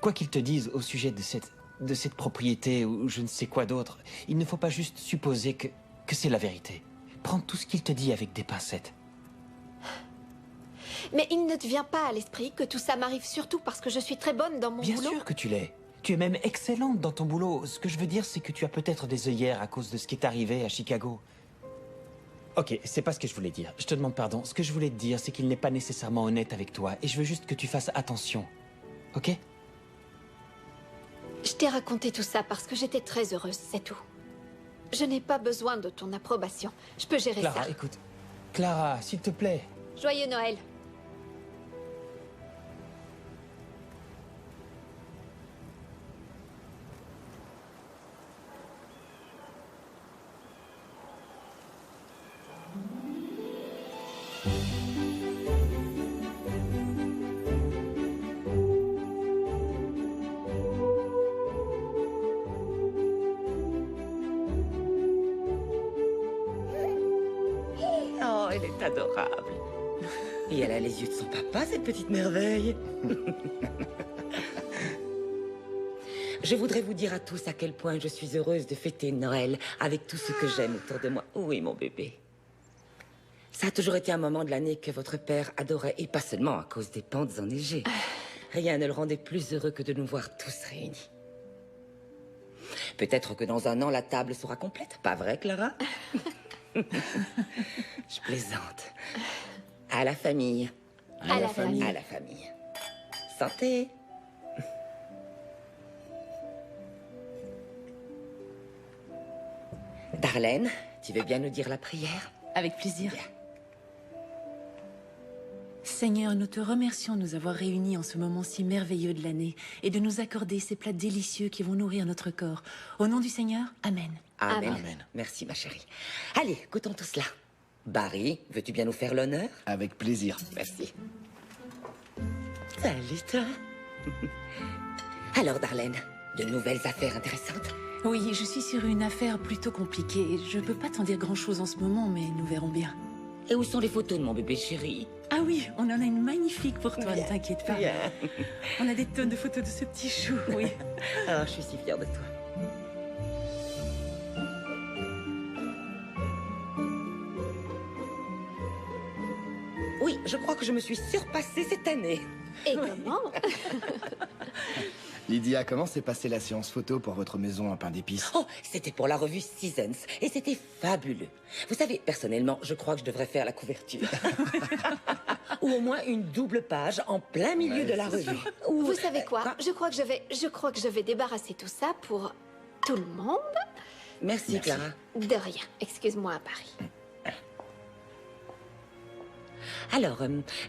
Quoi qu'il te dise au sujet de cette propriété ou je ne sais quoi d'autre, il ne faut pas juste supposer que c'est la vérité. Prends tout ce qu'il te dit avec des pincettes. Mais il ne te vient pas à l'esprit que tout ça m'arrive surtout parce que je suis très bonne dans mon boulot? Bien sûr que tu l'es. Tu es même excellente dans ton boulot. Ce que je veux dire, c'est que tu as peut-être des œillères à cause de ce qui est arrivé à Chicago. Ok, c'est pas ce que je voulais dire. Je te demande pardon. Ce que je voulais te dire, c'est qu'il n'est pas nécessairement honnête avec toi. Et je veux juste que tu fasses attention. Ok? Je t'ai raconté tout ça parce que j'étais très heureuse, c'est tout. Je n'ai pas besoin de ton approbation. Je peux gérer Clara, ça. écoute. Clara, s'il te plaît. Joyeux Noël. Oh, elle est adorable. Et elle a les yeux de son papa, cette petite merveille. Je voudrais vous dire à tous à quel point je suis heureuse de fêter Noël avec tout ce que j'aime autour de moi. Oui, mon bébé. Ça a toujours été un moment de l'année que votre père adorait, et pas seulement à cause des pentes enneigées. Rien ne le rendait plus heureux que de nous voir tous réunis. Peut-être que dans un an, la table sera complète. Pas vrai, Clara? Je plaisante. À la famille. À la famille. À la famille. Santé. Darlene, tu veux bien nous dire la prière? Avec plaisir. Seigneur, nous te remercions de nous avoir réunis en ce moment si merveilleux de l'année et de nous accorder ces plats délicieux qui vont nourrir notre corps. Au nom du Seigneur, Amen. Amen. Amen. Merci, ma chérie. Allez, goûtons tout cela. Barry, veux-tu bien nous faire l'honneur? Avec plaisir. Merci. Salut, toi. Alors, Darlene, de nouvelles affaires intéressantes? Oui, je suis sur une affaire plutôt compliquée. Je peux pas t'en dire grand-chose en ce moment, mais nous verrons bien. Et où sont les photos de mon bébé chéri? Ah oui, on en a une magnifique pour toi, Bien, ne t'inquiète pas. bien. On a des tonnes de photos de ce petit chou, oui. Ah, je suis si fière de toi. Oui, je crois que je me suis surpassée cette année. Et comment? Lydia, comment s'est passée la séance photo pour votre maison en pain d'épices? Oh, c'était pour la revue Seasons, et c'était fabuleux. Vous savez, personnellement, je crois que je devrais faire la couverture. Ou au moins une double page en plein milieu de la revue. Vous savez quoi? Je crois que je vais débarrasser tout ça pour tout le monde. Merci, Clara. De rien. Excuse-moi, Paris. Alors,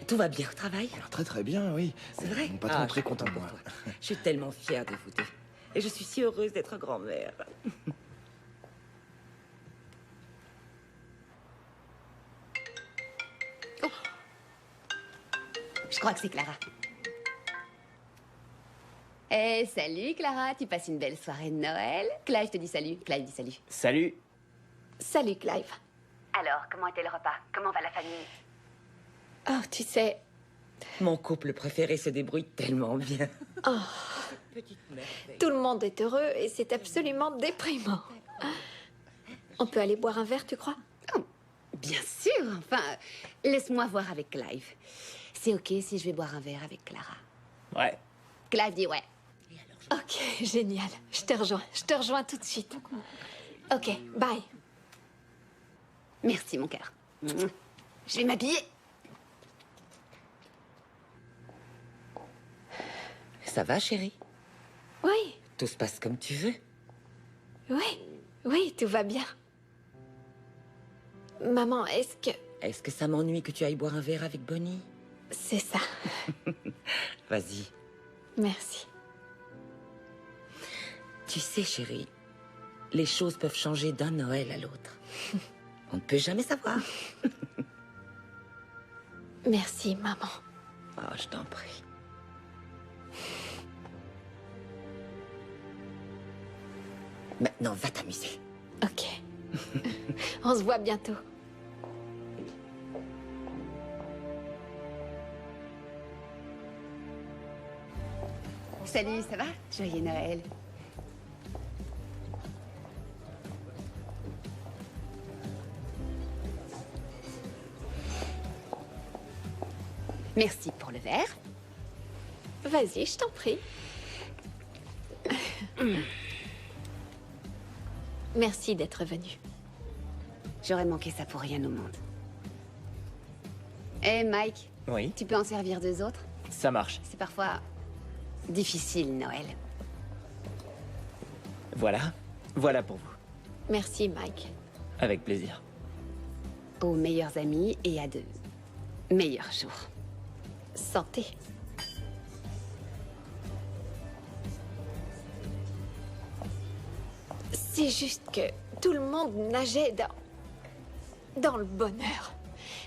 tout va bien au travail? Très très bien, oui. C'est vrai? Mon patron est très je suis content de moi. contente. Je suis tellement fière de vous deux. Et je suis si heureuse d'être grand-mère. Je crois que c'est Clara. Eh, salut Clara, tu passes une belle soirée de Noël. Clive te dit salut. Clive dit salut. Salut. Salut, Clive. Alors, comment était le repas? Comment va la famille? Oh, tu sais... Mon couple préféré se débrouille tellement bien. Oh, tout le monde est heureux et c'est absolument déprimant. On peut aller boire un verre, tu crois? Oh, bien sûr. Enfin, laisse-moi voir avec Clive. C'est ok si je vais boire un verre avec Clara. Ouais. Clive dit ouais. Ok, génial. Je te rejoins tout de suite. Ok, bye. Merci, mon cœur. Je vais m'habiller. Ça va, chérie? Oui, Tout se passe comme tu veux? oui, tout va bien. Maman, est-ce que... Est-ce que ça m'ennuie que tu ailles boire un verre avec Bonnie? C'est ça. Vas-y. Merci. Tu sais, chérie, les choses peuvent changer d'un Noël à l'autre. On ne peut jamais savoir. Merci, maman. Oh, je t'en prie. Maintenant, va t'amuser. Ok. On se voit bientôt. Salut, ça va? Joyeux Noël. Merci pour le verre. Vas-y, je t'en prie. Merci d'être venu. J'aurais manqué ça pour rien au monde. Eh, Mike, Oui, tu peux en servir 2 autres? ça marche. C'est parfois difficile, Noël. Voilà. Voilà pour vous. Merci, Mike. Avec plaisir. Aux meilleurs amis et à de meilleurs jours. Santé. C'est juste que tout le monde nageait dans le bonheur.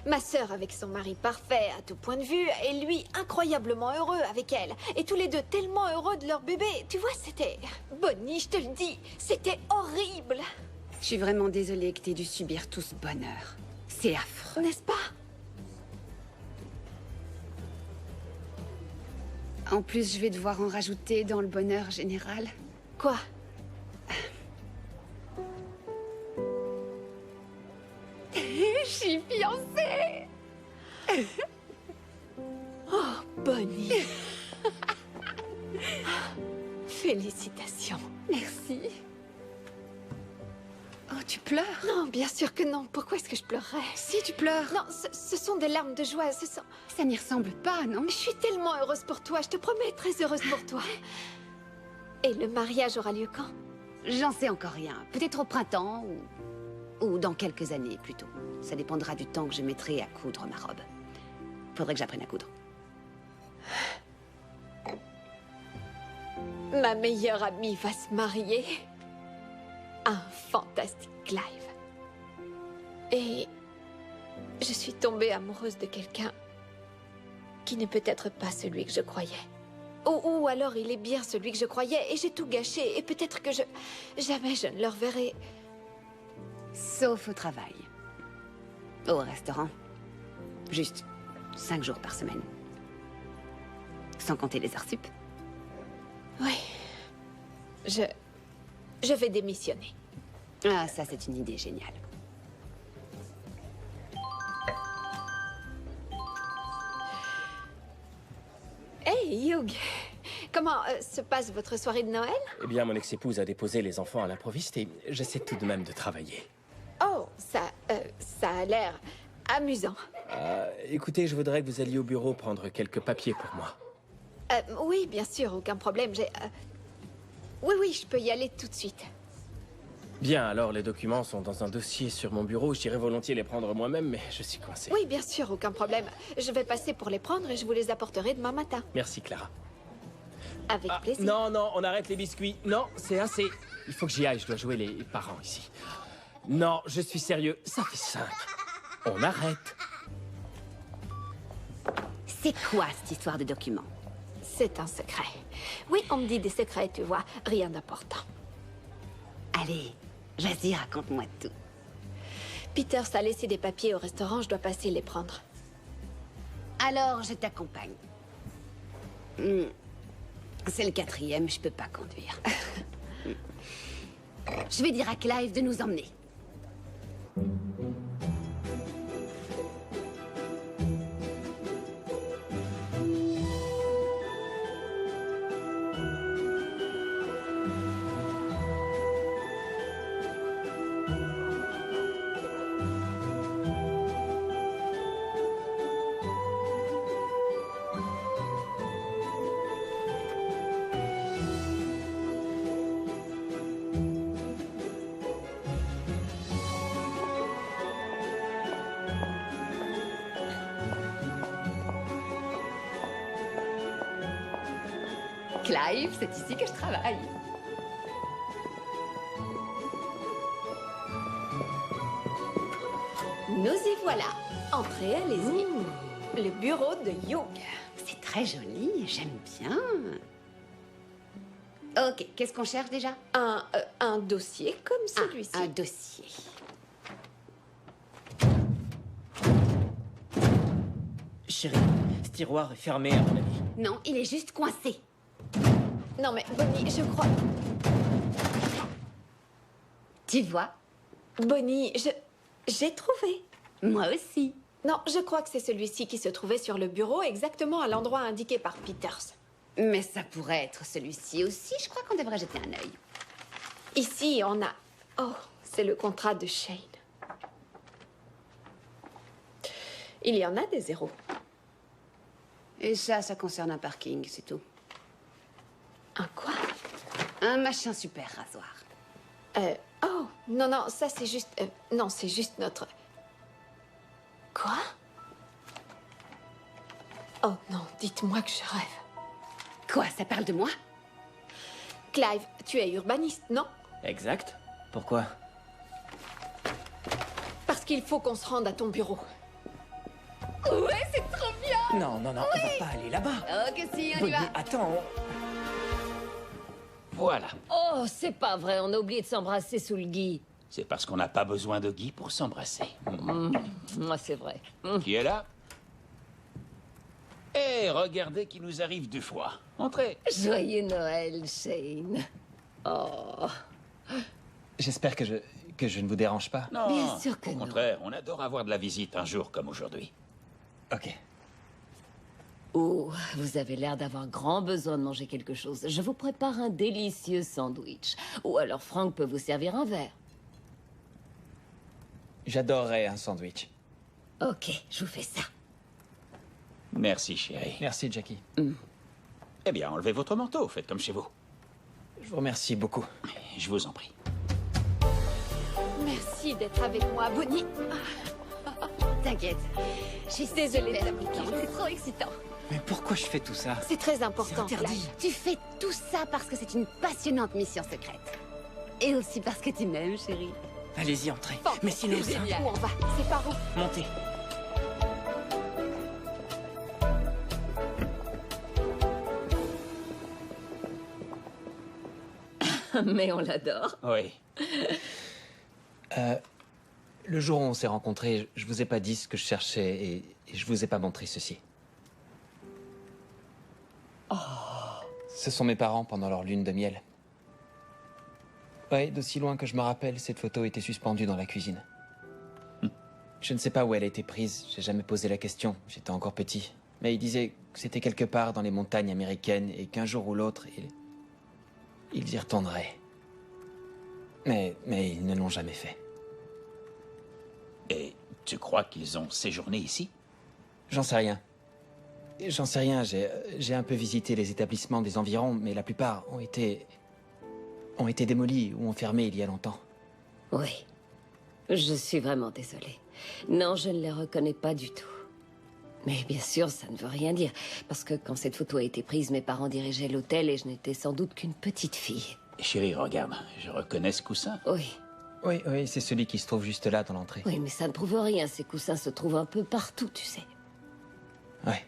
Ma sœur avec son mari parfait à tout point de vue, et lui incroyablement heureux avec elle. Et tous les deux tellement heureux de leur bébé. Tu vois, c'était... Bonnie, je te le dis, c'était horrible. Je suis vraiment désolée que t'aies dû subir tout ce bonheur. C'est affreux. N'est-ce pas? En plus, je vais devoir en rajouter dans le bonheur général. Quoi? Je suis fiancée. Oh, Bonnie. Félicitations. Merci. Oh, tu pleures? Non, bien sûr que non. Pourquoi est-ce que je pleurerais? Si, tu pleures. Non, ce sont des larmes de joie. Ça n'y ressemble pas, non? Je suis tellement heureuse pour toi. Je te promets, très heureuse pour toi. Et le mariage aura lieu quand? J'en sais encore rien. Peut-être au printemps ou dans quelques années plutôt. Ça dépendra du temps que je mettrai à coudre ma robe. Faudrait que j'apprenne à coudre. Ma meilleure amie va se marier. Un fantastique Clive. Et je suis tombée amoureuse de quelqu'un qui n'est peut-être pas celui que je croyais. Ou alors il est bien celui que je croyais et j'ai tout gâché. Et peut-être que jamais je ne le reverrai. Sauf au travail. Au restaurant. Juste 5 jours par semaine. Sans compter les heures sup. Oui. Je vais démissionner. Ah, ça, c'est une idée géniale. Hey, Hugh. Comment se passe votre soirée de Noël? Eh bien, mon ex-épouse a déposé les enfants à l'improviste et j'essaie tout de même de travailler. Oh, ça a l'air amusant. Écoutez, je voudrais que vous alliez au bureau prendre quelques papiers pour moi. Oui, bien sûr, aucun problème. Oui, je peux y aller tout de suite. Bien, alors les documents sont dans un dossier sur mon bureau. J'irais volontiers les prendre moi-même, mais je suis coincé. Oui, bien sûr, aucun problème. Je vais passer pour les prendre et je vous les apporterai demain matin. Merci, Clara. Avec plaisir. Non, non, on arrête les biscuits. Non, c'est assez. Il faut que j'y aille, je dois jouer les parents ici. Non, je suis sérieux, ça fait 5. On arrête. C'est quoi cette histoire de documents? C'est un secret. Oui, on me dit des secrets, tu vois. Rien d'important. Allez, vas-y, raconte-moi tout. Peters a laissé des papiers au restaurant, je dois passer les prendre. Alors, je t'accompagne. C'est le 4e, je peux pas conduire. Je vais dire à Clive de nous emmener. Clive, c'est ici que je travaille. Nous y voilà. Entrez, allez-y. Le bureau de yoga. C'est très joli, j'aime bien. Ok, qu'est-ce qu'on cherche déjà? Un dossier comme celui-ci. Un dossier. Chérie, ce tiroir est fermé à mon avis. Non, il est juste coincé. Non mais, Bonnie, je crois... Tu vois? Bonnie, j'ai trouvé. Moi aussi. Non, je crois que c'est celui-ci qui se trouvait sur le bureau, exactement à l'endroit indiqué par Peters. Mais ça pourrait être celui-ci aussi. Je crois qu'on devrait jeter un œil. Ici, on a... Oh, c'est le contrat de Shane. Il y en a des zéros. Et ça concerne un parking, c'est tout. Un quoi? Un machin super rasoir. Oh, non, non, ça c'est juste... non, c'est juste notre... Quoi? Oh non, dites-moi que je rêve. Quoi, ça parle de moi? Clive, tu es urbaniste, non? Exact. Pourquoi? Parce qu'il faut qu'on se rende à ton bureau. Ouais, c'est trop bien! Non, non, non, on va pas aller là-bas. Ok, si, on y Bonnie, va. attends. Voilà. Oh, c'est pas vrai, on a oublié de s'embrasser sous le gui. C'est parce qu'on n'a pas besoin de Guy pour s'embrasser. Moi, c'est vrai. Qui est là? Eh, regardez qui nous arrive du froid. Entrez. Joyeux Noël, Shane. Oh. J'espère que je ne vous dérange pas. Non, Bien sûr que au non. contraire, on adore avoir de la visite un jour comme aujourd'hui. Ok. Oh, vous avez l'air d'avoir grand besoin de manger quelque chose. Je vous prépare un délicieux sandwich. Ou alors Frank peut vous servir un verre. J'adorerais un sandwich. Ok, je vous fais ça. Merci, chérie. Merci, Jackie. Eh bien, enlevez votre manteau, faites comme chez vous. Je vous remercie beaucoup. Je vous en prie. Merci d'être avec moi, Bonnie. T'inquiète. Je suis Désolée super de contente. C'est trop excitant. Mais pourquoi je fais tout ça? C'est très important, C'est interdit. Clive. Tu fais tout ça parce que c'est une passionnante mission secrète. Et aussi parce que tu m'aimes, chérie. Allez-y, entrez. Mais sinon, C'est ça... génial. Où on va? C'est par où? Montez. Mais on l'adore. Oui. Le jour où on s'est rencontrés, je vous ai pas dit ce que je cherchais et je vous ai pas montré ceci. Ce sont mes parents pendant leur lune de miel. Ouais, d'aussi loin que je me rappelle, cette photo était suspendue dans la cuisine. Je ne sais pas où elle a été prise, j'ai jamais posé la question, j'étais encore petit. Mais ils disaient que c'était quelque part dans les montagnes américaines et qu'un jour ou l'autre, ils y retourneraient. Mais ils ne l'ont jamais fait. Et tu crois qu'ils ont séjourné ici? J'en sais rien. J'en sais rien, j'ai un peu visité les établissements des environs, mais la plupart ont été démolis ou enfermés il y a longtemps. Oui. Je suis vraiment désolée. Non, je ne les reconnais pas du tout. Mais bien sûr, ça ne veut rien dire. Parce que quand cette photo a été prise, mes parents dirigeaient l'hôtel et je n'étais sans doute qu'une petite fille. Chérie, regarde, je reconnais ce coussin. Oui. Oui, oui, c'est celui qui se trouve juste là dans l'entrée. Oui, mais ça ne prouve rien. Ces coussins se trouvent un peu partout, tu sais. Ouais.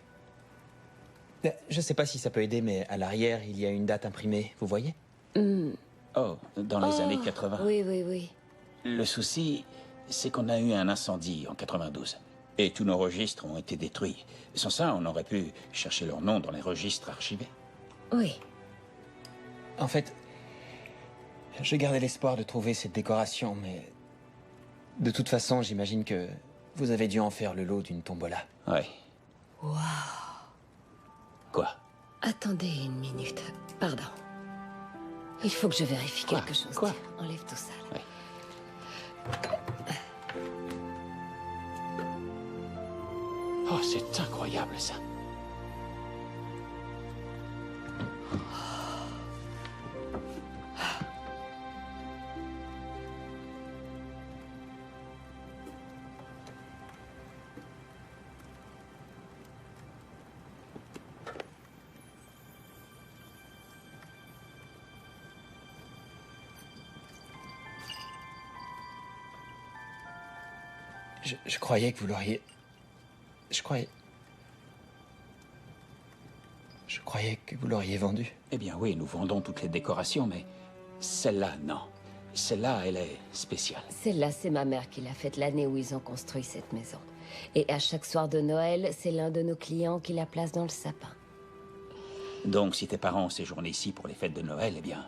Je sais pas si ça peut aider, mais à l'arrière, il y a une date imprimée, vous voyez? Oh, dans les années 80. Oui, oui, oui. Le souci, c'est qu'on a eu un incendie en 92. Et tous nos registres ont été détruits. Sans ça, on aurait pu chercher leur nom dans les registres archivés. Oui. En fait, je gardais l'espoir de trouver cette décoration, mais... De toute façon, j'imagine que vous avez dû en faire le lot d'une tombola. Ouais. Waouh. Quoi? Attendez une minute. Pardon. Il faut que je vérifie Quoi? quelque chose. Quoi? Tiens, enlève tout ça, là. Ouais. Oh, c'est incroyable, ça. Je croyais que vous l'auriez... Je croyais que vous l'auriez vendue. Eh bien oui, nous vendons toutes les décorations, mais celle-là, non. Celle-là, elle est spéciale. Celle-là, c'est ma mère qui l'a faite l'année où ils ont construit cette maison. Et à chaque soir de Noël, c'est l'un de nos clients qui la place dans le sapin. Donc, si tes parents ont séjourné ici pour les fêtes de Noël, eh bien,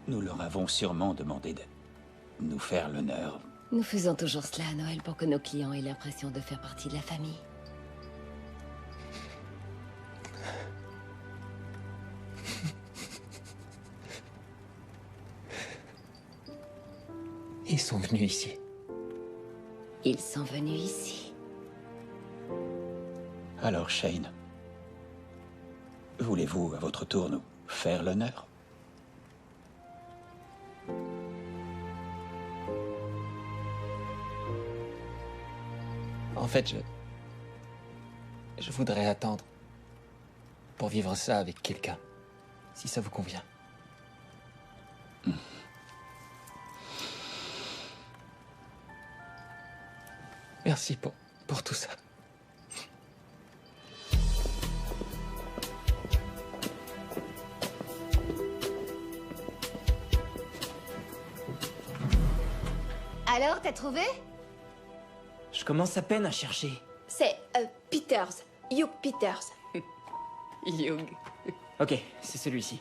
nous leur avons sûrement demandé de nous faire l'honneur. Nous faisons toujours cela à Noël pour que nos clients aient l'impression de faire partie de la famille. Ils sont venus ici. Ils sont venus ici. Alors, Shane, voulez-vous, à votre tour, nous faire l'honneur? En fait, je voudrais attendre pour vivre ça avec quelqu'un, si ça vous convient. Merci pour tout ça. Alors, t'as trouvé? Je commence à peine à chercher. C'est Peters. Hugh Peters. Hugh. Ok, c'est celui-ci.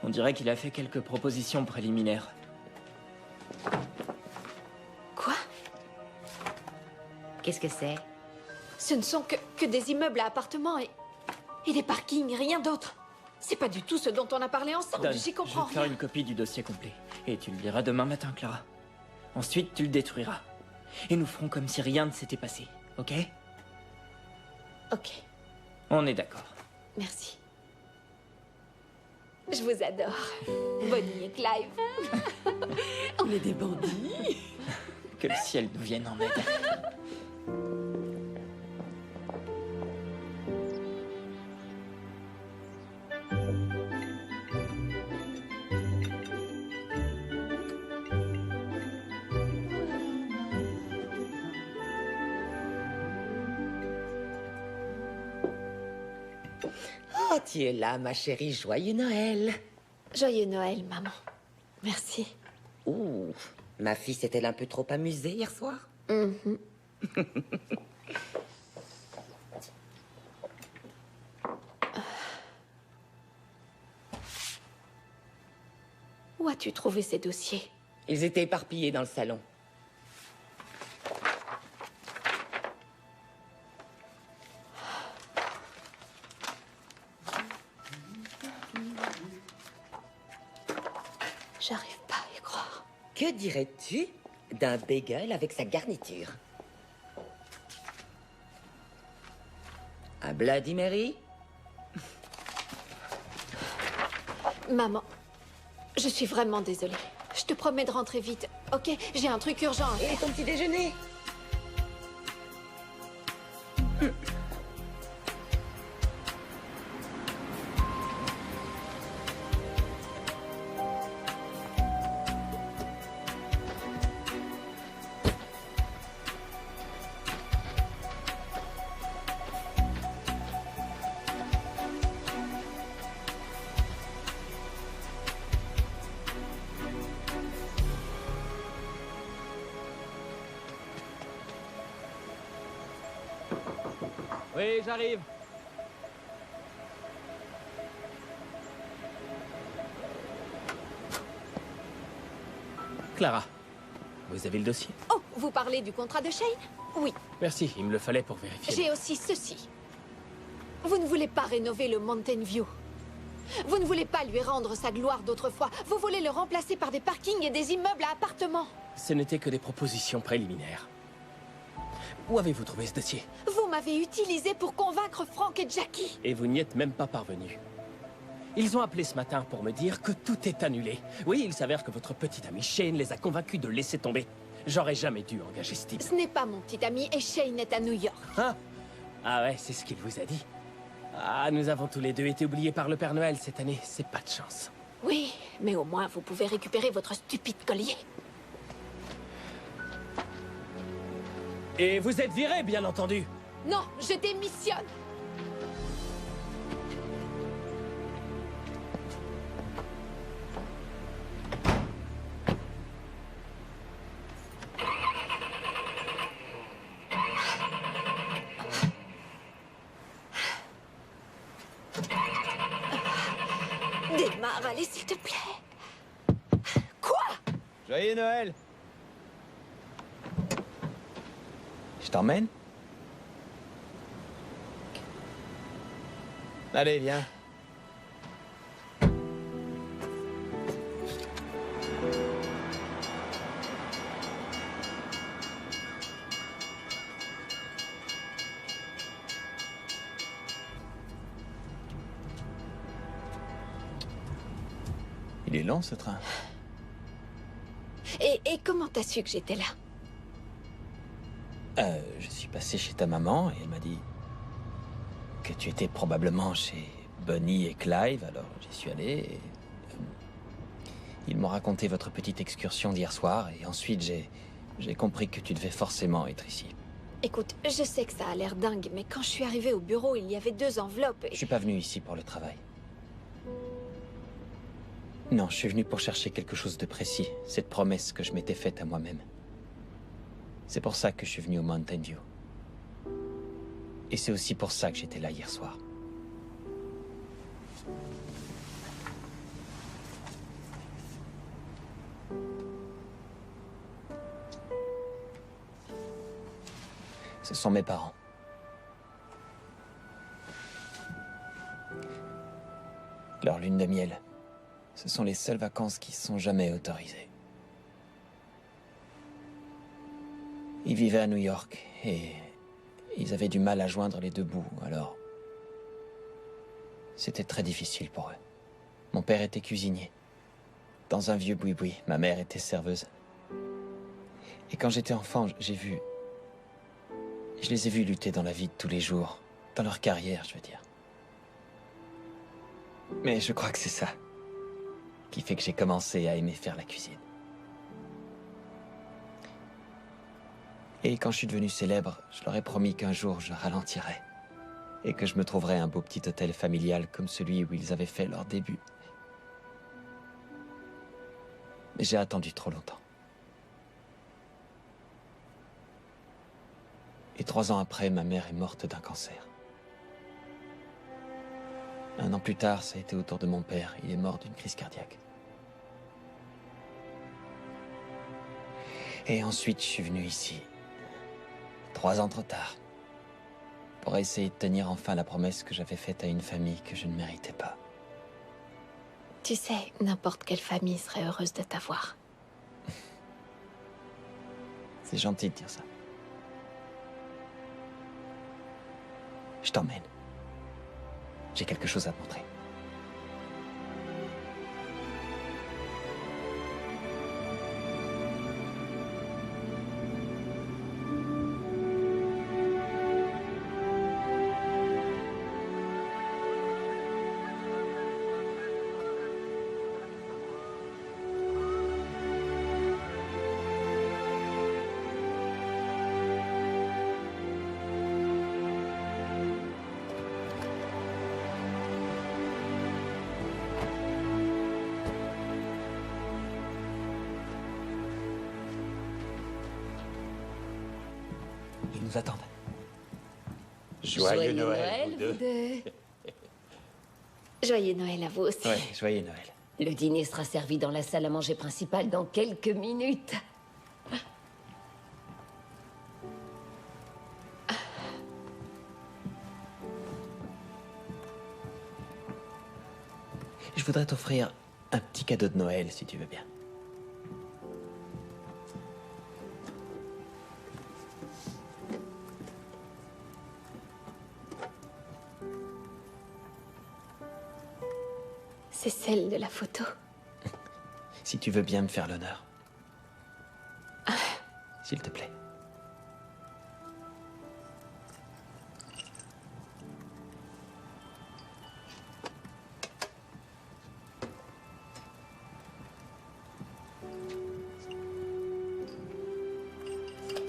On dirait qu'il a fait quelques propositions préliminaires. Quoi? Qu'est-ce que c'est? Ce ne sont que des immeubles à appartements et des parkings, rien d'autre. C'est pas du tout ce dont on a parlé ensemble, Donne, j'y je comprends vais te faire rien. une copie du dossier complet. Et tu le liras demain matin, Clara. Ensuite, tu le détruiras. Et nous ferons comme si rien ne s'était passé, ok? Ok, On est d'accord. merci. Je vous adore. Bonnie et Clive. On est des bandits. Que le ciel nous vienne en aide. Oh, tu es là, ma chérie. Joyeux Noël. Joyeux Noël, maman. Merci. Ouh, ma fille s'est-elle un peu trop amusée hier soir? Où as-tu trouvé ces dossiers? Ils étaient éparpillés dans le salon. J'arrive pas à y croire. Que dirais-tu d'un bagel avec sa garniture? Un Bloody Mary? Maman, je suis vraiment désolée. Je te promets de rentrer vite. ok? J'ai un truc urgent à faire. Et ton petit déjeuner? Oui, j'arrive. Clara, vous avez le dossier? Oh, vous parlez du contrat de Shane? Oui. Merci, il me le fallait pour vérifier. J'ai aussi ceci. Vous ne voulez pas rénover le Mountain View. Vous ne voulez pas lui rendre sa gloire d'autrefois. Vous voulez le remplacer par des parkings et des immeubles à appartements. Ce n'étaient que des propositions préliminaires. Où avez-vous trouvé ce dossier? Vous m'avez utilisé pour convaincre Frank et Jackie. Et vous n'y êtes même pas parvenu. Ils ont appelé ce matin pour me dire que tout est annulé. Oui, il s'avère que votre petit ami Shane les a convaincus de laisser tomber. J'aurais jamais dû engager Steve. Ce n'est pas mon petit ami et Shane est à New York. Ah ouais, c'est ce qu'il vous a dit. Ah, nous avons tous les deux été oubliés par le Père Noël cette année. C'est pas de chance. Oui, mais au moins vous pouvez récupérer votre stupide collier. Et vous êtes viré, bien entendu. Non, je démissionne. Démarre, allez, s'il te plaît. Quoi? Joyeux Noël! Je t'emmène? Allez, viens. Il est long, ce train. Et comment t'as su que j'étais là? Je suis passé chez ta maman et elle m'a dit que tu étais probablement chez Bonnie et Clive, alors j'y suis allé et... ils m'ont raconté votre petite excursion d'hier soir et ensuite j'ai compris que tu devais forcément être ici. Écoute, je sais que ça a l'air dingue, mais quand je suis arrivée au bureau, il y avait 2 enveloppes et... Je suis pas venu ici pour le travail. Non, je suis venu pour chercher quelque chose de précis, cette promesse que je m'étais faite à moi-même. C'est pour ça que je suis venu au Mountain View. Et c'est aussi pour ça que j'étais là hier soir. Ce sont mes parents. Leur lune de miel. Ce sont les seules vacances qui sont jamais autorisées. Ils vivaient à New York et ils avaient du mal à joindre les deux bouts, alors... C'était très difficile pour eux. Mon père était cuisinier. Dans un vieux boui-boui, ma mère était serveuse. Et quand j'étais enfant, je les ai vus lutter dans la vie de tous les jours, dans leur carrière, je veux dire. Mais je crois que c'est ça qui fait que j'ai commencé à aimer faire la cuisine. Et quand je suis devenu célèbre, je leur ai promis qu'un jour je ralentirais et que je me trouverais un beau petit hôtel familial comme celui où ils avaient fait leur début. Mais j'ai attendu trop longtemps. Et 3 ans après, ma mère est morte d'un cancer. 1 an plus tard, ça a été au tour de mon père. Il est mort d'une crise cardiaque. Et ensuite, je suis venu ici. 3 ans trop tard. Pour essayer de tenir enfin la promesse que j'avais faite à une famille que je ne méritais pas. Tu sais, n'importe quelle famille serait heureuse de t'avoir. C'est gentil de dire ça. Je t'emmène. J'ai quelque chose à te montrer. nous attendent. Joyeux Noël, vous deux. Joyeux Noël à vous aussi. Ouais, joyeux Noël. Le dîner sera servi dans la salle à manger principale dans quelques minutes. Je voudrais t'offrir un petit cadeau de Noël, si tu veux bien. C'est celle de la photo. Si tu veux bien me faire l'honneur. S'il te plaît.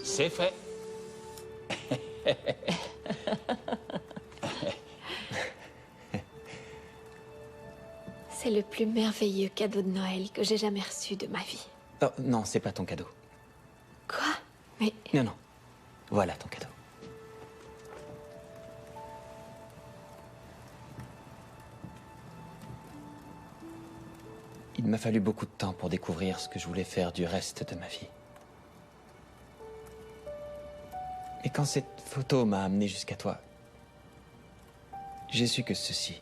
C'est fait. C'est le plus merveilleux cadeau de Noël que j'ai jamais reçu de ma vie. Oh, non, c'est pas ton cadeau. Quoi? Mais... Non, non. Voilà ton cadeau. Il m'a fallu beaucoup de temps pour découvrir ce que je voulais faire du reste de ma vie. Et quand cette photo m'a amené jusqu'à toi, j'ai su que ceci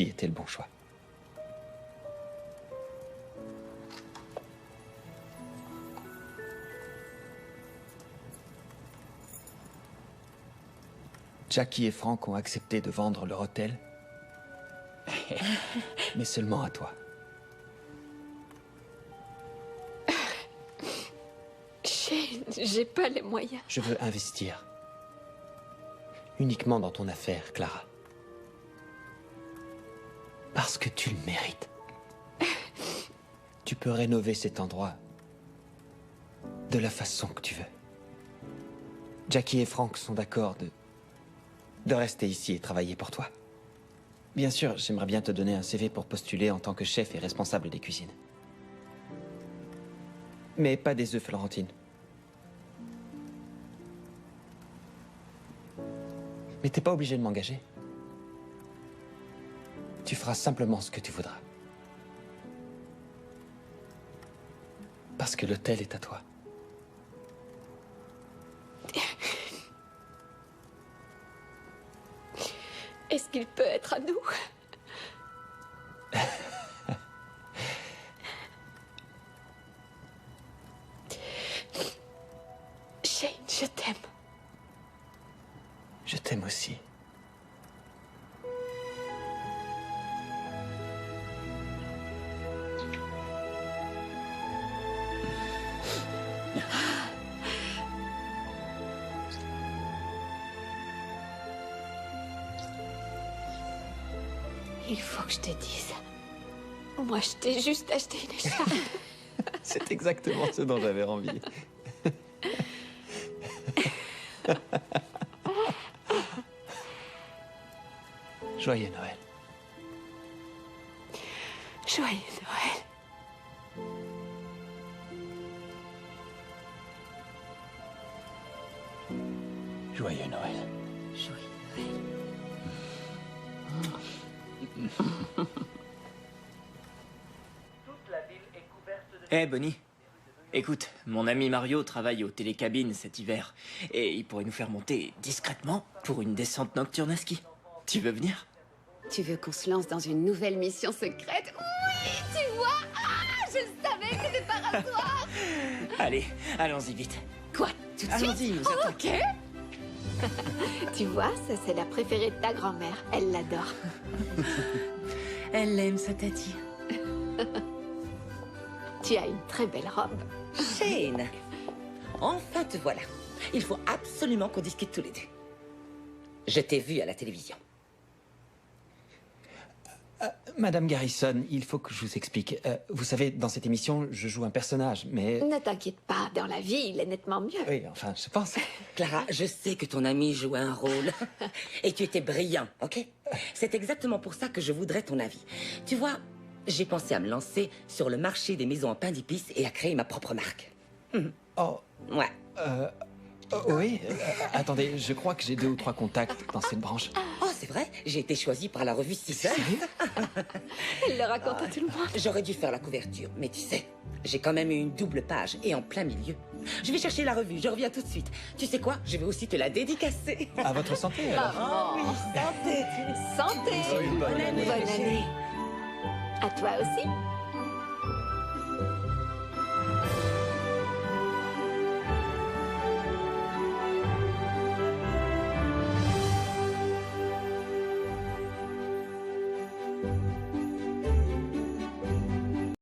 était le bon choix. Jackie et Frank ont accepté de vendre leur hôtel, mais seulement à toi. J'ai pas les moyens. Je veux investir uniquement dans ton affaire, Clara. Parce que tu le mérites. Tu peux rénover cet endroit de la façon que tu veux. Jackie et Frank sont d'accord de rester ici et travailler pour toi. Bien sûr, j'aimerais bien te donner un CV pour postuler en tant que chef et responsable des cuisines. Mais pas des œufs Florentine. Mais t'es pas obligé de m'engager. Tu feras simplement ce que tu voudras. Parce que l'hôtel est à toi. Est-ce qu'il peut être à nous? Shane, je t'aime. Je t'aime aussi. Il faut que je te dise. Moi, je t'ai juste acheté une écharpe. C'est exactement ce dont j'avais envie. Joyeux Noël. Joyeux Noël. Joyeux Noël. Joyeux Noël. Eh, Bonnie. Écoute, mon ami Mario travaille aux télécabines cet hiver. Et il pourrait nous faire monter discrètement pour une descente nocturne à ski. Tu veux venir? Tu veux qu'on se lance dans une nouvelle mission secrète? Oui, tu vois? Ah, je savais que c'était par hasard. Allez, allons-y vite. Quoi? Tout de suite? Allons-y, nous attend. Ok. Tu vois, ça c'est la préférée de ta grand-mère. Elle l'adore. Elle aime sa tati. Tu as une très belle robe. Shane, enfin te voilà. Il faut absolument qu'on discute tous les deux. Je t'ai vu à la télévision. Madame Garrison, il faut que je vous explique. Vous savez, dans cette émission, je joue un personnage, mais... Ne t'inquiète pas, dans la vie, il est nettement mieux. Oui, enfin, je pense. Clara, je sais que ton ami jouait un rôle. Et tu étais brillant, ok? C'est exactement pour ça que je voudrais ton avis. Tu vois, j'ai pensé à me lancer sur le marché des maisons en pain d'épices et à créer ma propre marque. Oh. Ouais, Oui, attendez, je crois que j'ai 2 ou 3 contacts dans cette branche. Oh, c'est vrai, j'ai été choisie par la revue 6 heures. Elle le raconte à tout le monde. J'aurais dû faire la couverture, mais tu sais, j'ai quand même eu une double page et en plein milieu. Je vais chercher la revue, je reviens tout de suite. Tu sais quoi? Je vais aussi te la dédicacer. À votre santé, alors. Oh oui, santé. Santé. Oui, bonne année. Bonne année. À toi aussi.